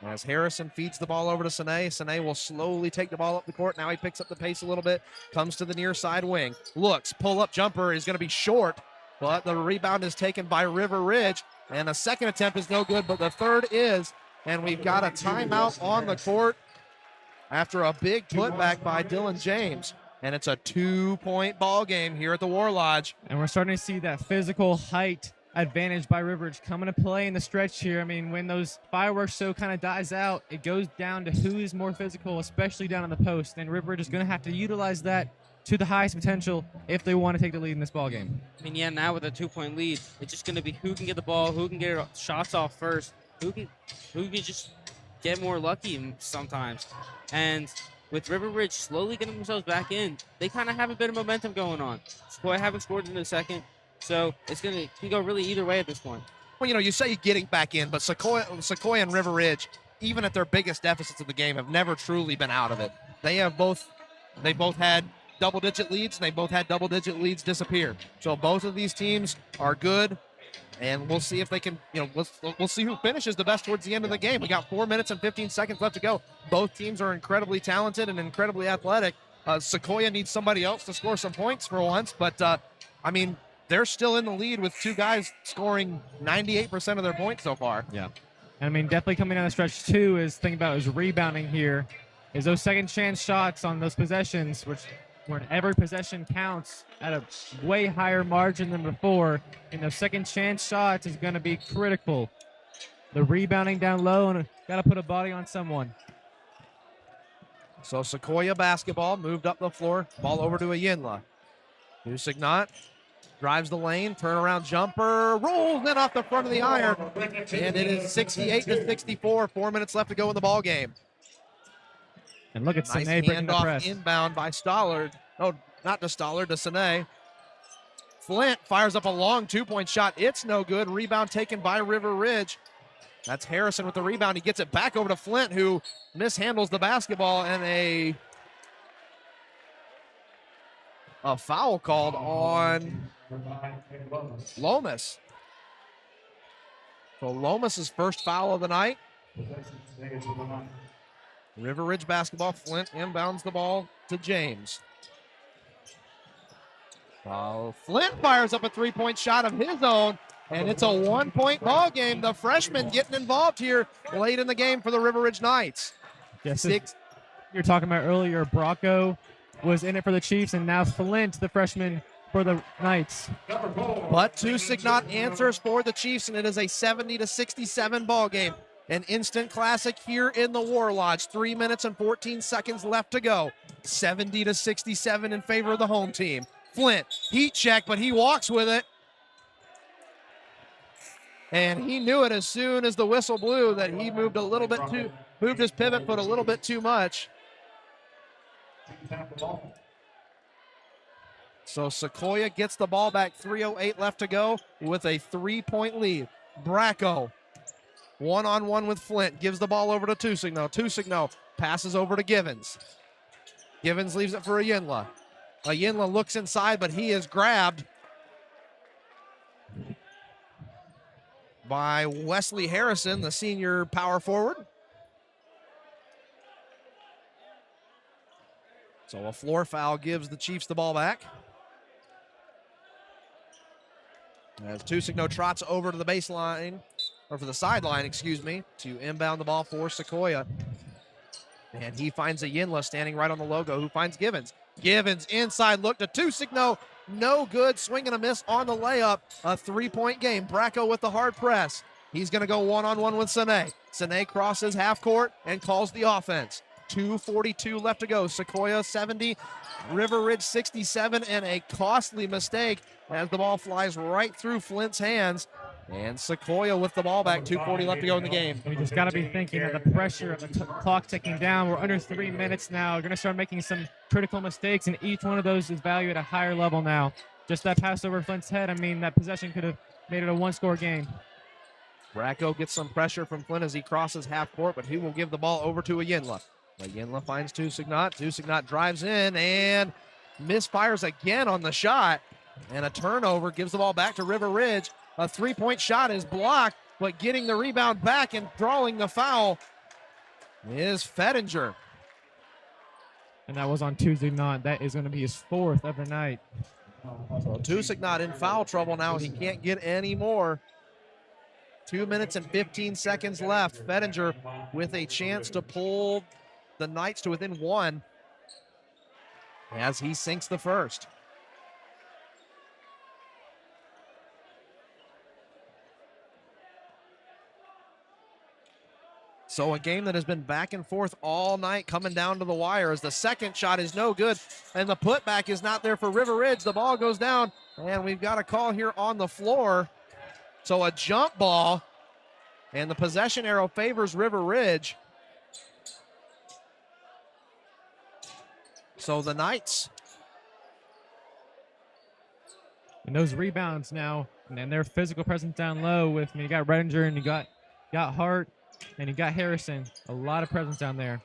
As Harrison feeds the ball over to Sine. Sine will slowly take the ball up the court. Now he picks up the pace a little bit. Comes to the near side wing. Looks. Pull-up jumper is going to be short. But the rebound is taken by River Ridge. And a second attempt is no good, but the third is. And we've got a timeout on the court after a big putback by Dylan James. And it's a 2-point ball game here at the War Lodge. And we're starting to see that physical height advantage by River Ridge come into play in the stretch here. I mean, when those fireworks show kind of dies out, it goes down to who is more physical, especially down on the post. And River Ridge is going to have to utilize that to the highest potential if they want to take the lead in this ball game. I mean, yeah, now with a 2-point lead, it's just going to be who can get the ball, who can get shots off first, who can just get more lucky sometimes. And with River Ridge slowly getting themselves back in, they kind of have a bit of momentum going on. Sequoyah haven't scored in the second, so it's can go really either way at this point. Well, you say getting back in, but Sequoyah and River Ridge, even at their biggest deficits of the game, have never truly been out of it. They both had double-digit leads, and they both had double-digit leads disappear. So both of these teams are good, and we'll see if they can, we'll see who finishes the best towards the end of the game. We got 4 minutes and 15 seconds left to go. Both teams are incredibly talented and incredibly athletic. Sequoyah needs somebody else to score some points for once, but, they're still in the lead with two guys scoring 98% of their points so far. Yeah. I mean, definitely coming down the stretch, too, is thinking about is rebounding here. Is those second chance shots on those possessions, where every possession counts at a way higher margin than before, and those second chance shots is going to be critical. The rebounding down low, and got to put a body on someone. So Sequoyah basketball moved up the floor, ball over to Ayinla. Dusignant drives the lane, turnaround jumper, rolls in off the front of the iron, and it is 68-64. 4 minutes left to go in the ball game. And look at Nice Sine breaking the handoff press. inbound by Stollard. Oh, not to Stollard, to Sine. Flint fires up a long two-point shot. It's no good. Rebound taken by River Ridge. That's Harrison with the rebound. He gets it back over to Flint, who mishandles the basketball, and a foul called on Lomas. So Lomas' first foul of the night. River Ridge basketball. Flint inbounds the ball to James. Flint fires up a three-point shot of his own, and it's a 1-point ball game. The freshman getting involved here late in the game for the River Ridge Knights. Yes, you're talking about earlier, Bracco was in it for the Chiefs, and now Flint, the freshman, for the Knights. But Dusignant answers for the Chiefs, and it is a 70-67 ball game. An instant classic here in the War Lodge. 3 minutes and 14 seconds left to go. 70-67 in favor of the home team. Flint, heat check, but he walks with it. And he knew it as soon as the whistle blew that he moved his pivot foot a little bit too much. So Sequoyah gets the ball back, 3:08 left to go with a 3-point lead. Bracco, one-on-one with Flint, gives the ball over to Dusignant. Dusignant passes over to Givens. Givens leaves it for Ayinla. Ayinla looks inside, but he is grabbed by Wesley Harrison, the senior power forward. So a floor foul gives the Chiefs the ball back. As Dusignant trots over to the baseline, or for the sideline, excuse me, to inbound the ball for Sequoyah. And he finds Ayinla standing right on the logo, who finds Givens. Givens inside look to Dusignant. No good. Swing and a miss on the layup. A 3-point game. Bracco with the hard press. He's going to go one-on-one with Sine. Sine crosses half court and calls the offense. 2:42 left to go. Sequoyah 70, River Ridge 67, and a costly mistake as the ball flies right through Flint's hands. And Sequoyah with the ball back, 2:40 left to go in the game. We just got to be thinking of the pressure of the clock ticking down. We're under 3 minutes now. We're going to start making some critical mistakes, and each one of those is valued at a higher level now. Just that pass over Flint's head, I mean, that possession could have made it a one-score game. Bracco gets some pressure from Flint as he crosses half court, but he will give the ball over to Ayinla. Ayinla finds Dusignant. Dusignant drives in and misfires again on the shot. And a turnover gives the ball back to River Ridge. A 3-point shot is blocked, but getting the rebound back and drawing the foul is Fettinger. And that was on Dusignant. That is going to be his 4th of the night. So Dusignant in foul trouble now. He can't get any more. 2 minutes and 15 seconds left. Fettinger with a chance to pull the Knights to within 1 as he sinks the first. So a game that has been back and forth all night, coming down to the wire, as the second shot is no good and the putback is not there for River Ridge. The ball goes down and we've got a call here on the floor. So a jump ball, and the possession arrow favors River Ridge. So the Knights. And those rebounds now, and their physical presence down low with me. You got Redinger and you got Hart and you got Harrison. A lot of presence down there.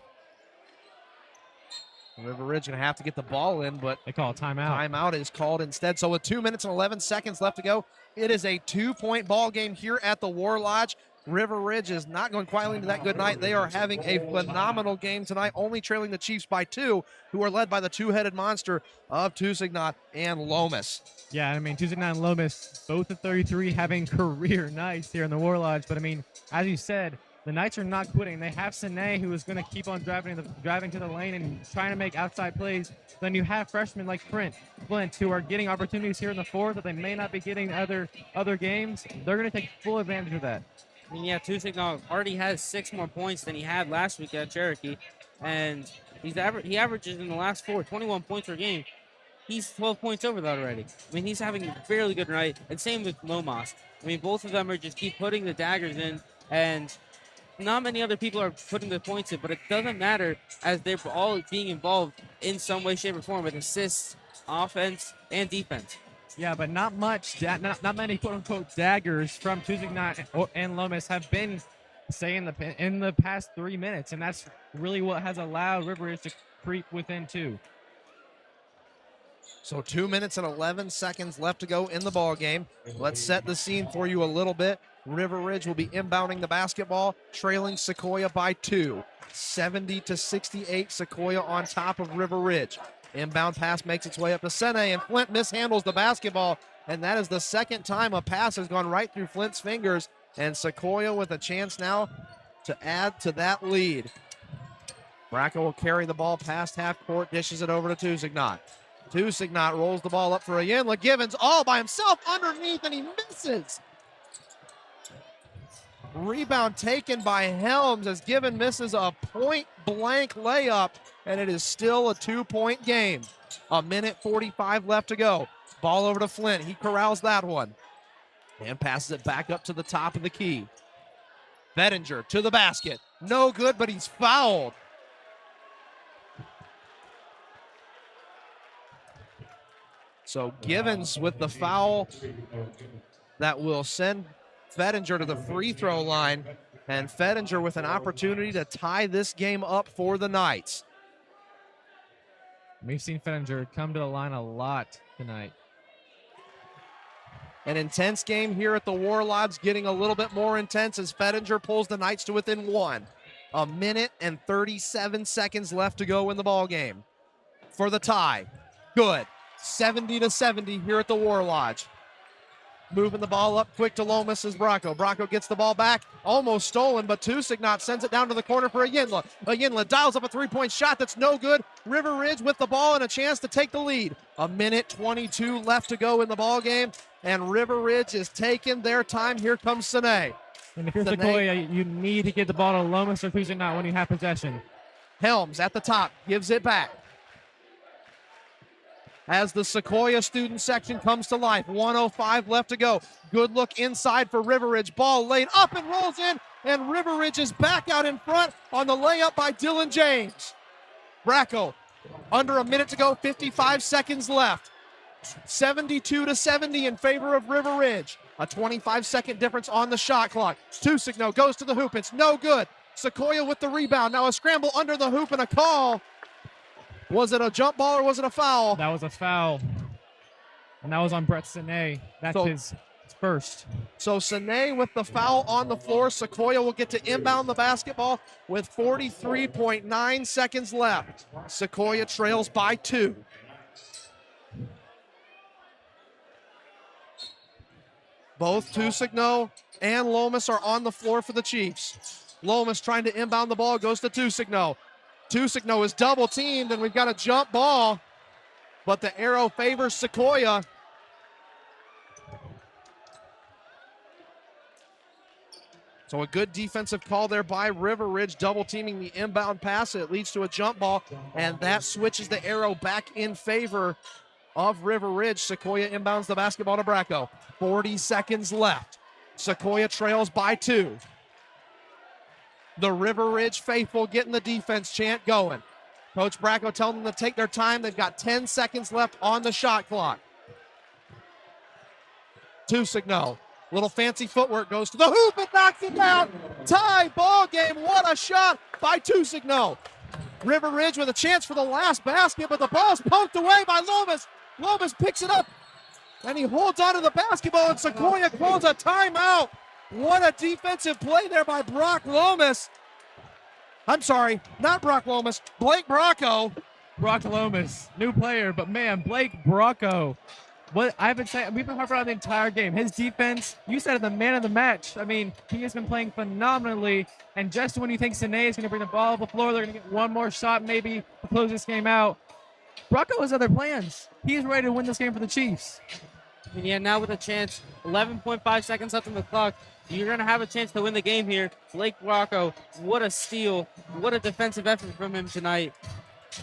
River Ridge going to have to get the ball in, but they call a timeout. Timeout is called instead. So with 2 minutes and 11 seconds left to go, it is a 2-point ball game here at the War Lodge. River Ridge is not going quietly into that good night. They are having a phenomenal game tonight, only trailing the Chiefs by 2, who are led by the two-headed monster of Tusignot and Lomas. Yeah, I mean, Tusignot and Lomas, both at 33, having career nights here in the War Lodge. But, I mean, as you said, the Knights are not quitting. They have Sine, who is going to keep on driving to the lane and trying to make outside plays. Then you have freshmen like Flint, who are getting opportunities here in the fourth that they may not be getting other games. They're going to take full advantage of that. I mean, yeah, Tusignot already has 6 more points than he had last week at Cherokee, and he averages in the last 21 points per game. He's 12 points over that already. I mean, he's having a fairly good night, and same with Lomas. I mean, both of them are just keep putting the daggers in, and not many other people are putting the points in, but it doesn't matter as they're all being involved in some way, shape, or form with assists, offense, and defense. Yeah, but not not many quote-unquote daggers from Tusignot and Lomas have been, say, in the past 3 minutes, and that's really what has allowed River Ridge to creep within 2. So 2 minutes and 11 seconds left to go in the ball game. Let's set the scene for you a little bit. River Ridge will be inbounding the basketball, trailing Sequoyah by 2. 70-68, Sequoyah on top of River Ridge. Inbound pass makes its way up to Sene, and Flint mishandles the basketball, and that is the second time a pass has gone right through Flint's fingers, and Sequoyah with a chance now to add to that lead. Bracco will carry the ball past half court, dishes it over to Tusignot. Tusignot rolls the ball up for Ianla Givens all by himself underneath, and he misses. Rebound taken by Helms as Given misses a point-blank layup, and it is still a 2-point game. 1:45 left to go. Ball over to Flint. He corrals that one and passes it back up to the top of the key. Bettinger to the basket. No good, but he's fouled. So Givens with the foul that will send Fettinger to the free throw line, and Fettinger with an opportunity to tie this game up for the Knights. We've seen Fettinger come to the line a lot tonight. An intense game here at the War Lodge, getting a little bit more intense as Fettinger pulls the Knights to within 1. 1:37 seconds left to go in the ball game for the tie. Good. 70-70 here at the War Lodge. Moving the ball up quick to Lomas is Bracco. Bracco gets the ball back, almost stolen, but Tusignot sends it down to the corner for Ianla. Ianla dials up a three-point shot that's no good. River Ridge with the ball and a chance to take the lead. 1:22 left to go in the ball game, and River Ridge is taking their time. Here comes Sene. And if you're Sequoyah, you need to get the ball to Lomas or Tusignot when you have possession. Helms at the top, gives it back. As the Sequoyah student section comes to life, 1:05 left to go. Good look inside for River Ridge. Ball laid up and rolls in, and River Ridge is back out in front on the layup by Dylan James. Bracco, under a minute to go, 55 seconds left. 72-70 in favor of River Ridge. A 25-second difference on the shot clock. Tusignot goes to the hoop. It's no good. Sequoyah with the rebound. Now a scramble under the hoop and a call. Was it a jump ball or was it a foul? That was a foul. And that was on Brett Sine. That's his first. So Sine with the foul on the floor. Sequoyah will get to inbound the basketball with 43.9 seconds left. Sequoyah trails by 2. Both Tusignot and Lomas are on the floor for the Chiefs. Lomas trying to inbound the ball, goes to Tusignot. Tusignot is double teamed, and we've got a jump ball, but the arrow favors Sequoyah. So a good defensive call there by River Ridge, double teaming the inbound pass. It leads to a jump ball, and that switches the arrow back in favor of River Ridge. Sequoyah inbounds the basketball to Bracco. 40 seconds left. Sequoyah trails by 2. The River Ridge faithful getting the defense chant going. Coach Bracco telling them to take their time. They've got 10 seconds left on the shot clock. Tusigno. Little fancy footwork, goes to the hoop and knocks it down. Tie ball game. What a shot by Tusigno. River Ridge with a chance for the last basket, but the ball's poked away by Lomas. Lomas picks it up, and he holds onto the basketball, and Sequoyah calls a timeout. What a defensive play there by Brock Lomas. I'm sorry, not Brock Lomas, Blake Bracco. Brock Lomas, new player, but man, Blake Bracco. What I've been saying, we've been harping on the entire game. His defense, you said the man of the match. I mean, he has been playing phenomenally. And just when you think Sine is going to bring the ball up the floor, they're going to get one more shot maybe to close this game out. Bracco has other plans. He's ready to win this game for the Chiefs. And yeah, now with a chance, 11.5 seconds left on the clock, you're going to have a chance to win the game here. Blake Bracco, what a steal. What a defensive effort from him tonight.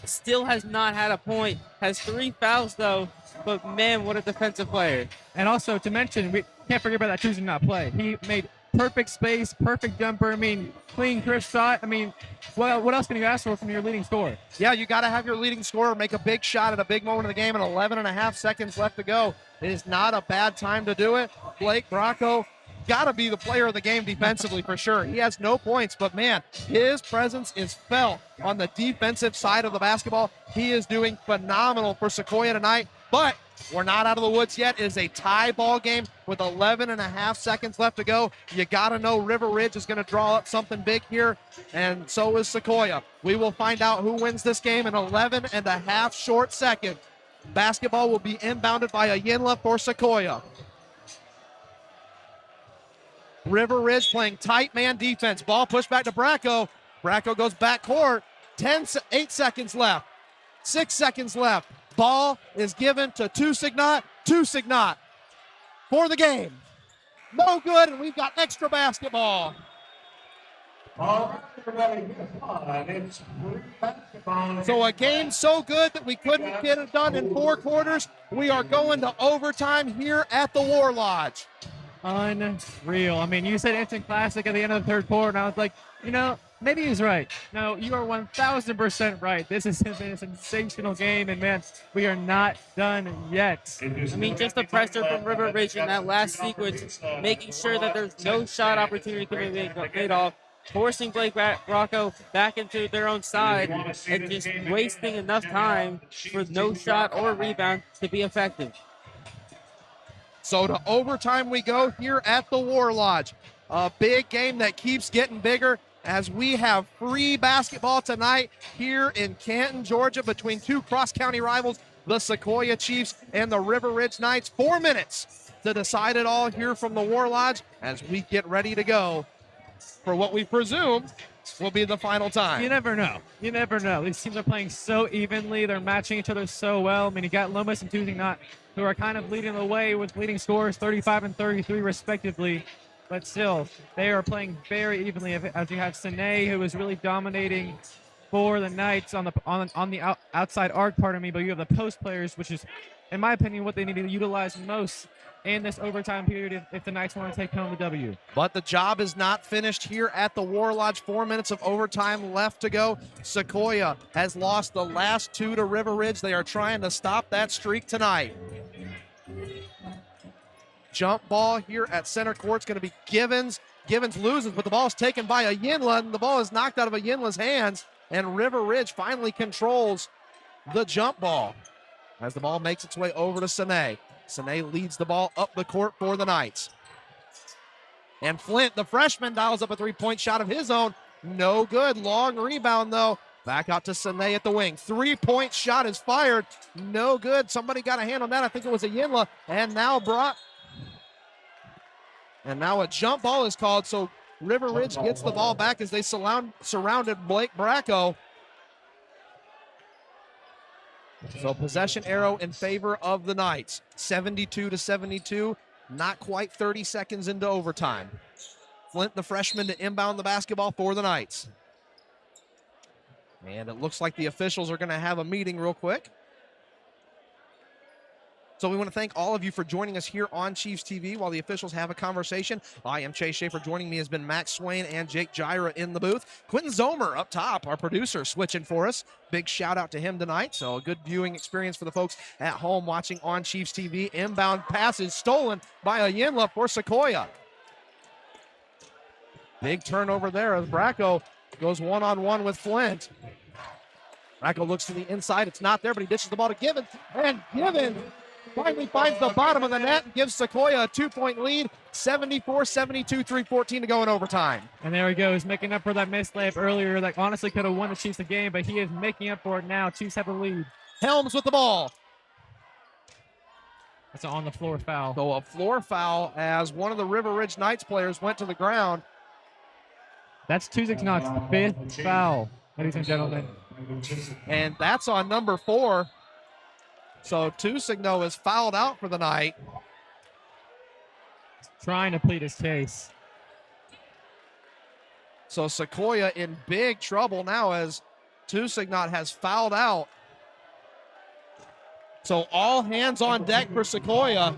Still has not had a point. Has 3 fouls, though. But, man, what a defensive player. And also, to mention, we can't forget about that choosing not play. He made perfect space, perfect jumper. I mean, clean, crisp shot. I mean, what else can you ask for from your leading scorer? Yeah, you got to have your leading scorer make a big shot at a big moment of the game, and 11 and a half seconds left to go. It is not a bad time to do it. Blake Bracco got to be the player of the game defensively for sure. He has no points, but man, his presence is felt on the defensive side of the basketball. He is doing phenomenal for Sequoyah tonight, but we're not out of the woods yet. It is a tie ball game with 11 and a half seconds left to go. You got to know River Ridge is going to draw up something big here, and so is Sequoyah. We will find out who wins this game in 11 and a half short seconds. Basketball will be inbounded by Ayinla for Sequoyah. River Ridge playing tight man defense. Ball pushed back to Bracco. Bracco goes back court. 8 seconds left. 6 seconds left. Ball is given to Tusignot. Tusignot for the game. No good, and we've got extra basketball. All right, everybody, guess what? It's free basketball. So a game so good that we couldn't get it done in 4 quarters. We are going to overtime here at the War Lodge. Unreal. I mean, you said instant classic at the end of the third quarter, and I was like, you know, maybe he's right. No, you are 1,000% right. This has been a sensational game, and man, we are not done yet. I mean, just the pressure from River Ridge in that last sequence, making sure that there's no shot opportunity can be made off, forcing Blake Bracco back into their own side, and just wasting enough time for no shot or rebound to be effective. So to overtime we go here at the War Lodge. A big game that keeps getting bigger as we have free basketball tonight here in Canton, Georgia, between 2 cross-county rivals, the Sequoyah Chiefs and the River Ridge Knights. 4 minutes to decide it all here from the War Lodge as we get ready to go for what we presume will be the final time. You never know. You never know. These teams are playing so evenly. They're matching each other so well. I mean, you got Lomas and Tusignot, who are kind of leading the way with leading scores, 35 and 33 respectively. But still, they are playing very evenly. As you have Sine, who is really dominating for the Knights on the outside arc, pardon me. But you have the post players, which is, in my opinion, what they need to utilize most in this overtime period if the Knights want to take home the W. But the job is not finished here at the War Lodge. 4 minutes of overtime left to go. Sequoyah has lost the last 2 to River Ridge. They are trying to stop that streak tonight. Jump ball here at center court. It's going to be Givens. Givens loses, but the ball is taken by Ayinla, and the ball is knocked out of Ayinla's hands, and River Ridge finally controls the jump ball as the ball makes its way over to Sine. Sine leads the ball up the court for the Knights. And Flint, the freshman, dials up a 3-point shot of his own. No good. Long rebound, though. Back out to Sine at the wing. 3-point shot is fired. No good. Somebody got a hand on that. I think it was Ayinla. And now a jump ball is called. So River Ridge gets the ball back as they surrounded Blake Bracco. So possession arrow in favor of the Knights. 72-72. Not quite 30 seconds into overtime. Flint, the freshman, to inbound the basketball for the Knights. And it looks like the officials are going to have a meeting real quick. So we want to thank all of you for joining us here on Chiefs TV while the officials have a conversation. I am Chase Schaefer. Joining me has been Max Swain and Jake Gyra in the booth. Quentin Zomer up top, our producer, switching for us. Big shout out to him tonight. So a good viewing experience for the folks at home watching on Chiefs TV. Inbound passes stolen by Ayinla for Sequoyah. Big turnover there as Bracco goes one-on-one with Flint. Bracco looks to the inside. It's not there, but he dishes the ball to Givens. And Givens finally finds the bottom of the net and gives Sequoyah a 2-point lead. 74-72, 3:14 to go in overtime. And there he goes, making up for that missed layup earlier that honestly could have won the Chiefs the game, but he is making up for it now. Chiefs have the lead. Helms with the ball. That's an on-the-floor foul. So a floor foul as one of the River Ridge Knights players went to the ground. That's Tusignot's 5th foul, ladies and gentlemen. And that's on number 4. So Tusigno is fouled out for the night. Trying to plead his case. So Sequoyah in big trouble now as Tusignot has fouled out. So all hands on deck for Sequoyah.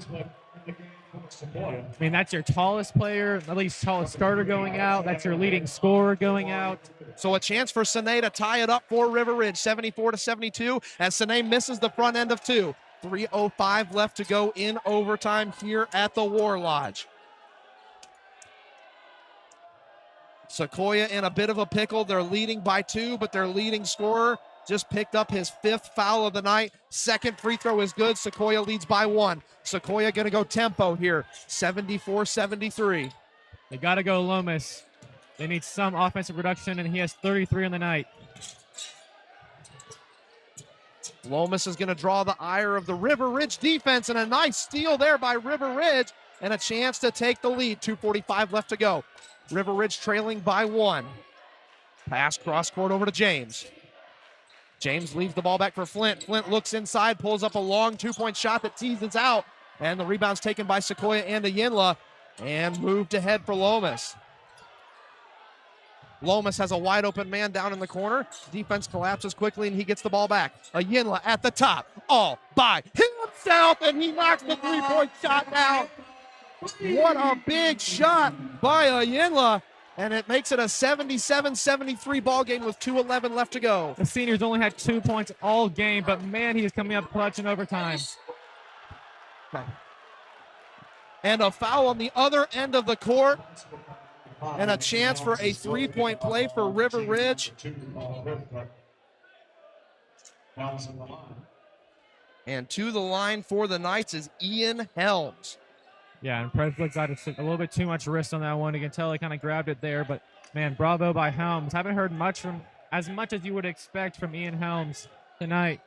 I mean, that's your tallest player, at least tallest starter going out. That's your leading scorer going out. So a chance for Sine to tie it up for River Ridge, 74-72, as Sine misses the front end of 2. 3:05 left to go in overtime here at the War Lodge. Sequoyah in a bit of a pickle. They're leading by 2, but their leading scorer just picked up his 5th foul of the night. Second free throw is good. Sequoyah leads by 1. Sequoyah going to go tempo here, 74-73. They got to go Lomas. They need some offensive production, and he has 33 on the night. Lomas is going to draw the ire of the River Ridge defense, and a nice steal there by River Ridge, and a chance to take the lead. 2:45 left to go. River Ridge trailing by 1. Pass cross court over to James. James leaves the ball back for Flint. Flint looks inside, pulls up a long 2-point shot that teases out, and the rebound's taken by Sequoyah and Ayinla, and moved ahead for Lomas. Lomas has a wide open man down in the corner. Defense collapses quickly, and he gets the ball back. Ayinla at the top, all by himself, and he knocks the 3-point shot down. What a big shot by Ayinla, and it makes it a 77-73 ball game with 2:11 left to go. The senior's only had 2 points all game, but man, he is coming up clutch in overtime. And a foul on the other end of the court, and a chance for a 3-point play for River Ridge. And to the line for the Knights is Ian Helms. Yeah, and Presbrook got a little bit too much wrist on that one. You can tell he kind of grabbed it there, but man, bravo by Helms. Haven't heard as much as you would expect from Ian Helms tonight.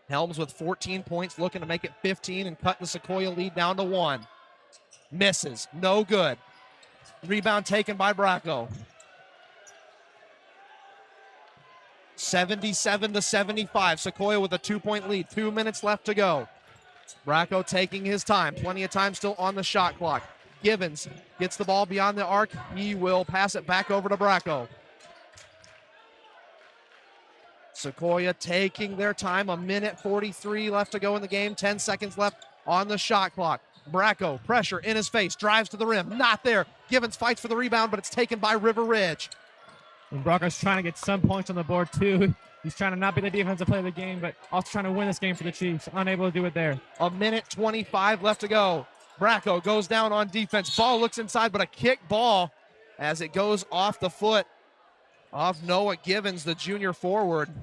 Helms with 14 points, looking to make it 15 and cut the Sequoyah lead down to 1. Misses, no good. Rebound taken by Bracco. 77-75, Sequoyah with a 2-point lead. 2 minutes left to go. Bracco taking his time, plenty of time still on the shot clock. Givens gets the ball beyond the arc. He will pass it back over to Bracco. Sequoyah taking their time, 1:43 left to go in the game, 10 seconds left on the shot clock. Bracco, pressure in his face, drives to the rim, not there. Givens fights for the rebound, but it's taken by River Ridge. And Bracco's trying to get some points on the board too. He's trying to not be the defensive player of the game, but also trying to win this game for the Chiefs. Unable to do it there. 1:25 left to go. Bracco goes down on defense. Ball looks inside, but a kick ball as it goes off the foot of Noah Givens, the junior forward.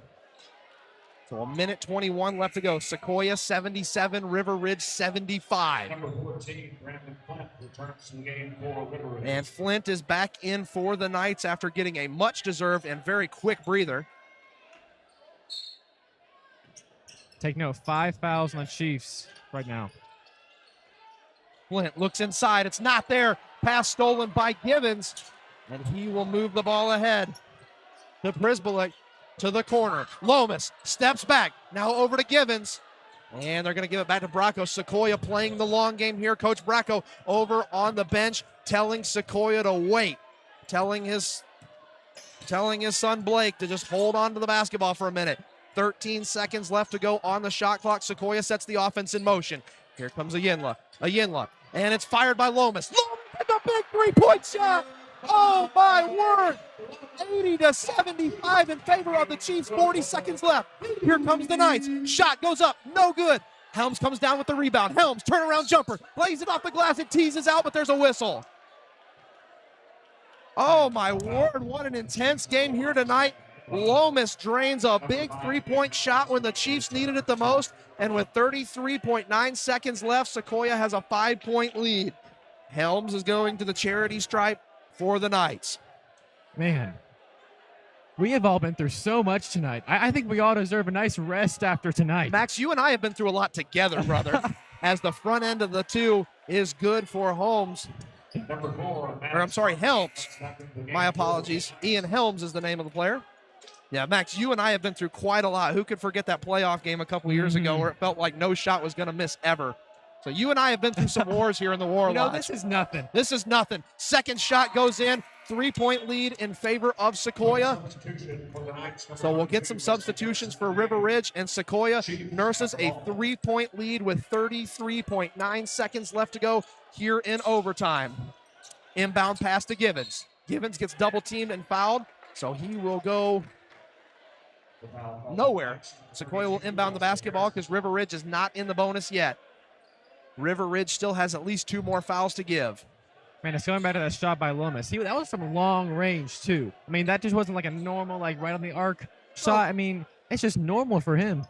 So 1:21 left to go. Sequoyah 77, River Ridge 75. Number 14, Brandon Flint returns to the game for River Ridge. And Flint is back in for the Knights after getting a much-deserved and very quick breather. Take note, 5 fouls on the Chiefs right now. Flint looks inside. It's not there. Pass stolen by Givens. And he will move the ball ahead to Prisbolic to the corner. Lomas steps back. Now over to Givens. And they're going to give it back to Bracco. Sequoyah playing the long game here. Coach Bracco over on the bench telling Sequoyah to wait. Telling his son Blake to just hold on to the basketball for a minute. 13 seconds left to go on the shot clock. Sequoyah sets the offense in motion. Here comes Ayinla. And it's fired by Lomas. Lomas with a big three-point shot. Oh, my word. 80-75 in favor of the Chiefs. 40 seconds left. Here comes the Knights. Shot goes up. No good. Helms comes down with the rebound. Helms, turnaround jumper. Lays it off the glass. It teases out, but there's a whistle. Oh, my word. What an intense game here tonight. Lomas drains a big three-point shot when the Chiefs needed it the most. And with 33.9 seconds left, Sequoyah has a 5-point lead. Helms is going to the charity stripe for the Knights. Man, we have all been through so much tonight. I think we all deserve a nice rest after tonight. Max, you and I have been through a lot together, brother. As the front end of the two is good for Helms. Helms. My apologies. Ian Helms is the name of the player. Yeah, Max, you and I have been through quite a lot. Who could forget that playoff game a couple years ago where it felt like no shot was going to miss ever? So you and I have been through some wars here in the War Lodge. This is nothing. This is nothing. Second shot goes in. 3-point lead in favor of Sequoyah. So we'll get some substitutions for River Ridge, and Sequoyah nurses a 3-point lead with 33.9 seconds left to go here in overtime. Inbound pass to Givens. Givens gets double teamed and fouled, so he will go nowhere. Sequoyah will inbound the basketball because River Ridge is not in the bonus yet. River Ridge still has at least 2 more fouls to give. Man, it's going back to that shot by Lomas. That was from long range, too. I mean, that just wasn't like a normal, like, right on the arc shot. I mean, it's just normal for him.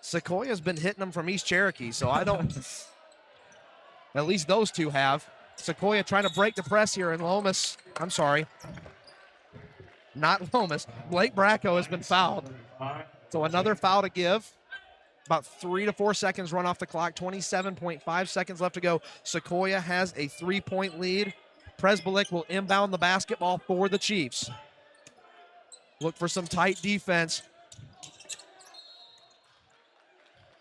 Sequoyah's been hitting them from East Cherokee, so I don't – at least those two have. Sequoyah trying to break the press here, and Lomas – I'm sorry. Not Lomas. Blake Bracco has been fouled. So another foul to give. About 3 to 4 seconds run off the clock. 27.5 seconds left to go. Sequoyah has a 3-point lead. Presbolic will inbound the basketball for the Chiefs. Look for some tight defense.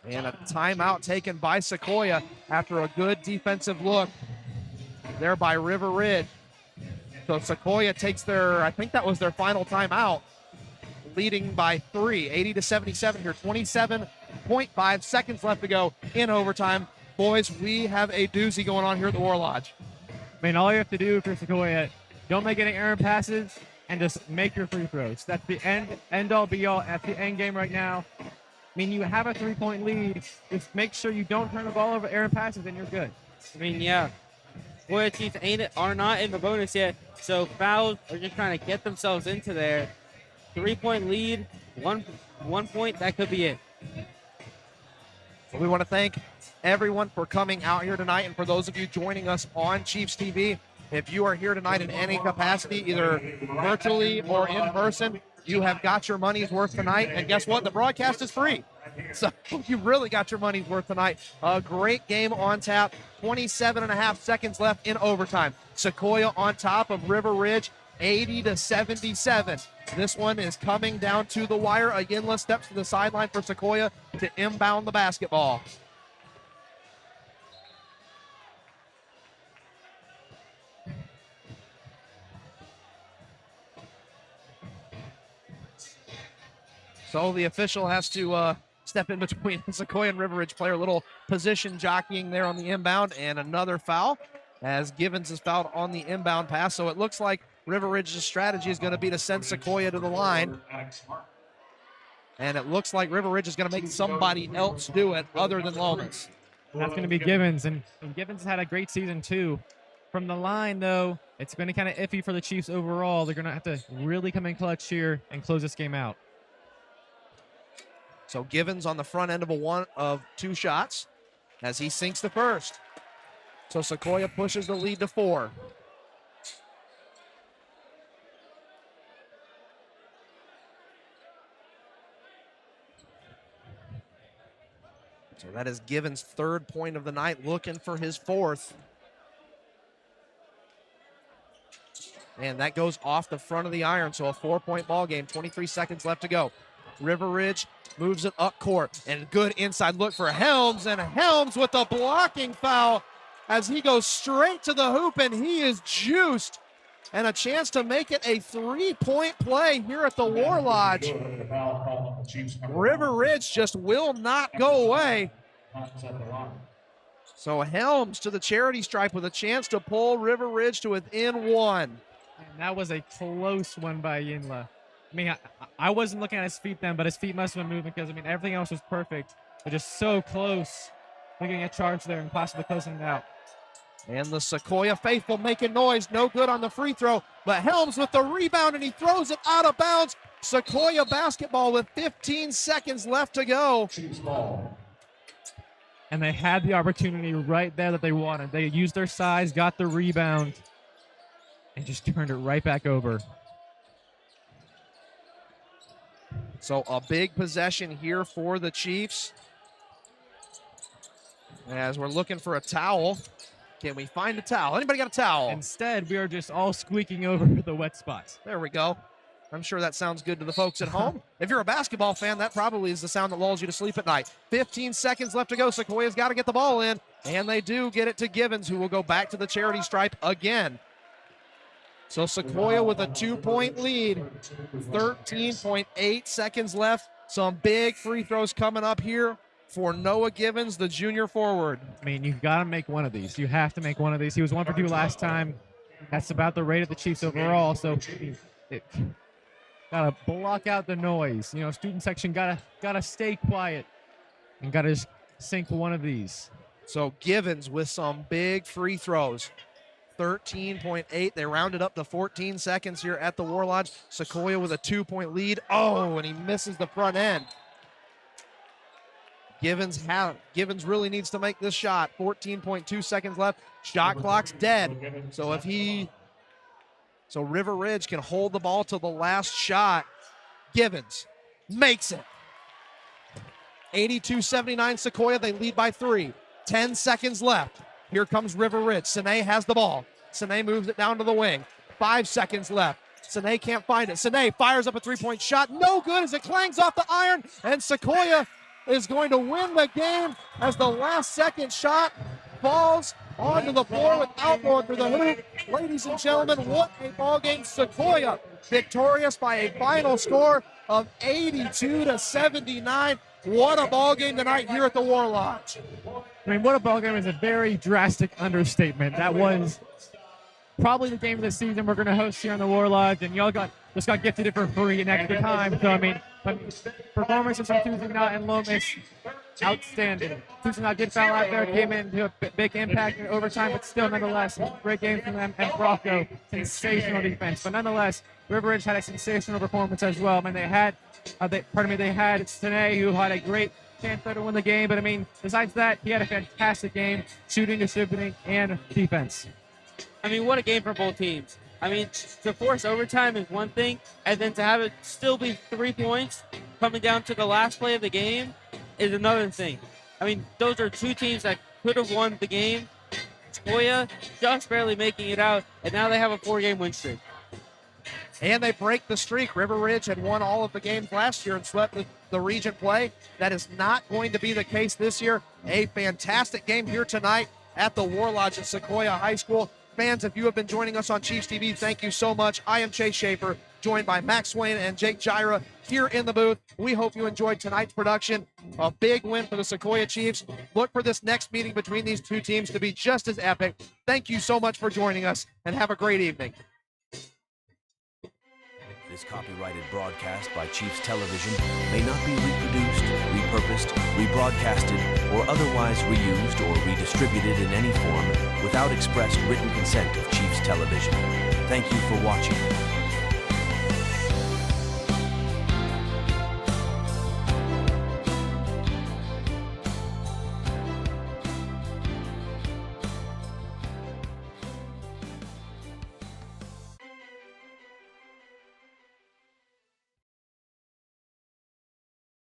And a timeout taken by Sequoyah after a good defensive look there by River Ridge. So Sequoyah takes their, I think that was their final timeout, leading by 3, 80-77 here. 27.5 seconds left to go in overtime. Boys, we have a doozy going on here at the War Lodge. I mean, all you have to do for Sequoyah, don't make any errant passes and just make your free throws. That's the end all be all at the end game right now. I mean, you have a 3-point lead. Just make sure you don't turn the ball over errant passes and you're good. I mean, yeah. Sequoyah Chiefs are not in the bonus yet, so fouls are just trying to get themselves into there. 3-point lead, one point, that could be it. So we want to thank everyone for coming out here tonight, and for those of you joining us on Chiefs TV. If you are here tonight in any capacity, either virtually or in person, you have got your money's worth tonight. And guess what? The broadcast is free. So you really got your money's worth tonight. A great game on tap. 27.5 seconds left in overtime. Sequoyah on top of River Ridge, 80-77. This one is coming down to the wire. Ayinla steps to the sideline for Sequoyah to inbound the basketball. So the official has to step in between Sequoyah and River Ridge player. A little position jockeying there on the inbound, and another foul as Givens is fouled on the inbound pass. So it looks like River Ridge's strategy is going to be to send Sequoyah to the line. And it looks like River Ridge is going to make somebody else do it other than Lomas. That's going to be Givens, and Givens has had a great season too. From the line, though, it's been kind of iffy for the Chiefs overall. They're going to have to really come in clutch here and close this game out. So Givens on the front end of 2 shots as he sinks the first. So Sequoyah pushes the lead to 4. So that is Givens' 3rd point of the night, looking for his 4th. And that goes off the front of the iron, so a 4-point ball game, 23 seconds left to go. River Ridge moves it up court, and good inside look for Helms, and Helms with a blocking foul as he goes straight to the hoop, and he is juiced, and a chance to make it a 3-point play here at the War Lodge. River Ridge just will not go away. So Helms to the charity stripe with a chance to pull River Ridge to within 1. And that was a close one by Yinla. I mean, I wasn't looking at his feet then, but his feet must have been moving because, I mean, everything else was perfect. But just so close. Making a charge there and possibly closing it out. And the Sequoyah faithful making noise. No good on the free throw. But Helms with the rebound, and he throws it out of bounds. Sequoyah basketball with 15 seconds left to go. And they had the opportunity right there that they wanted. They used their size, got the rebound, and just turned it right back over. So a big possession here for the Chiefs. As we're looking for a towel. Can we find a towel? Anybody got a towel? Instead, we are just all squeaking over the wet spots. There we go. I'm sure that sounds good to the folks at home. If you're a basketball fan, that probably is the sound that lulls you to sleep at night. 15 seconds left to go. Sequoyah's got to get the ball in, and they do get it to Givens, who will go back to the charity stripe again. So Sequoyah with a 2-point lead. 13.8 seconds left. Some big free throws coming up here for Noah Givens, the junior forward. I mean, you've got to make one of these. You have to make one of these. He was 1 for 2 last time. That's about the rate of the Chiefs overall. So gotta block out the noise. You know, student section gotta stay quiet and gotta just sink one of these. So Givens with some big free throws. 13.8. They rounded up to 14 seconds here at the War Lodge. Sequoyah with a 2-point lead. Oh, and he misses the front end. Givens really needs to make this shot. 14.2 seconds left. Shot clock's dead. So River Ridge can hold the ball to the last shot. Givens makes it. 82-79 Sequoyah. They lead by 3. 10 seconds left. Here comes River Ridge. Sine has the ball. Sine moves it down to the wing. 5 seconds left. Sine can't find it. Sine fires up a 3-point shot. No good as it clangs off the iron. And Sequoyah is going to win the game as the last second shot falls onto the floor without going through the hoop. Ladies and gentlemen, what a ball game. Sequoyah victorious by a final score of 82-79. What a ball game tonight here at the War Lodge. I mean, what a ball game is a very drastic understatement. That was probably the game of the season we're going to host here on the War Lodge, and y'all got gifted it for free in extra time. So, I mean, performances from Tuesday night and Lomas, outstanding. Tuesday night did foul out there, came in to a big impact in overtime, but still, nonetheless, great game from them. And Brocco, sensational defense. But nonetheless, River Ridge had a sensational performance as well. I mean, they had Sine, who had a great chance to win the game. But I mean, besides that, he had a fantastic game, shooting, distributing, and defense. I mean, what a game for both teams. I mean, to force overtime is one thing, and then to have it still be 3 points coming down to the last play of the game is another thing. I mean, those are two teams that could have won the game. Sequoyah just barely making it out, and now they have a 4-game win streak. And they break the streak. River Ridge had won all of the games last year and swept the region play. That is not going to be the case this year. A fantastic game here tonight at the War Lodge at Sequoyah High School. Fans, if you have been joining us on Chiefs TV, thank you so much. I am Chase Schaefer, joined by Max Swain and Jake Gyra here in the booth. We hope you enjoyed tonight's production. A big win for the Sequoyah Chiefs. Look for this next meeting between these two teams to be just as epic. Thank you so much for joining us, and have a great evening. This copyrighted broadcast by Chiefs Television may not be reproduced, repurposed, rebroadcasted, or otherwise reused or redistributed in any form without express written consent of Chiefs Television. Thank you for watching.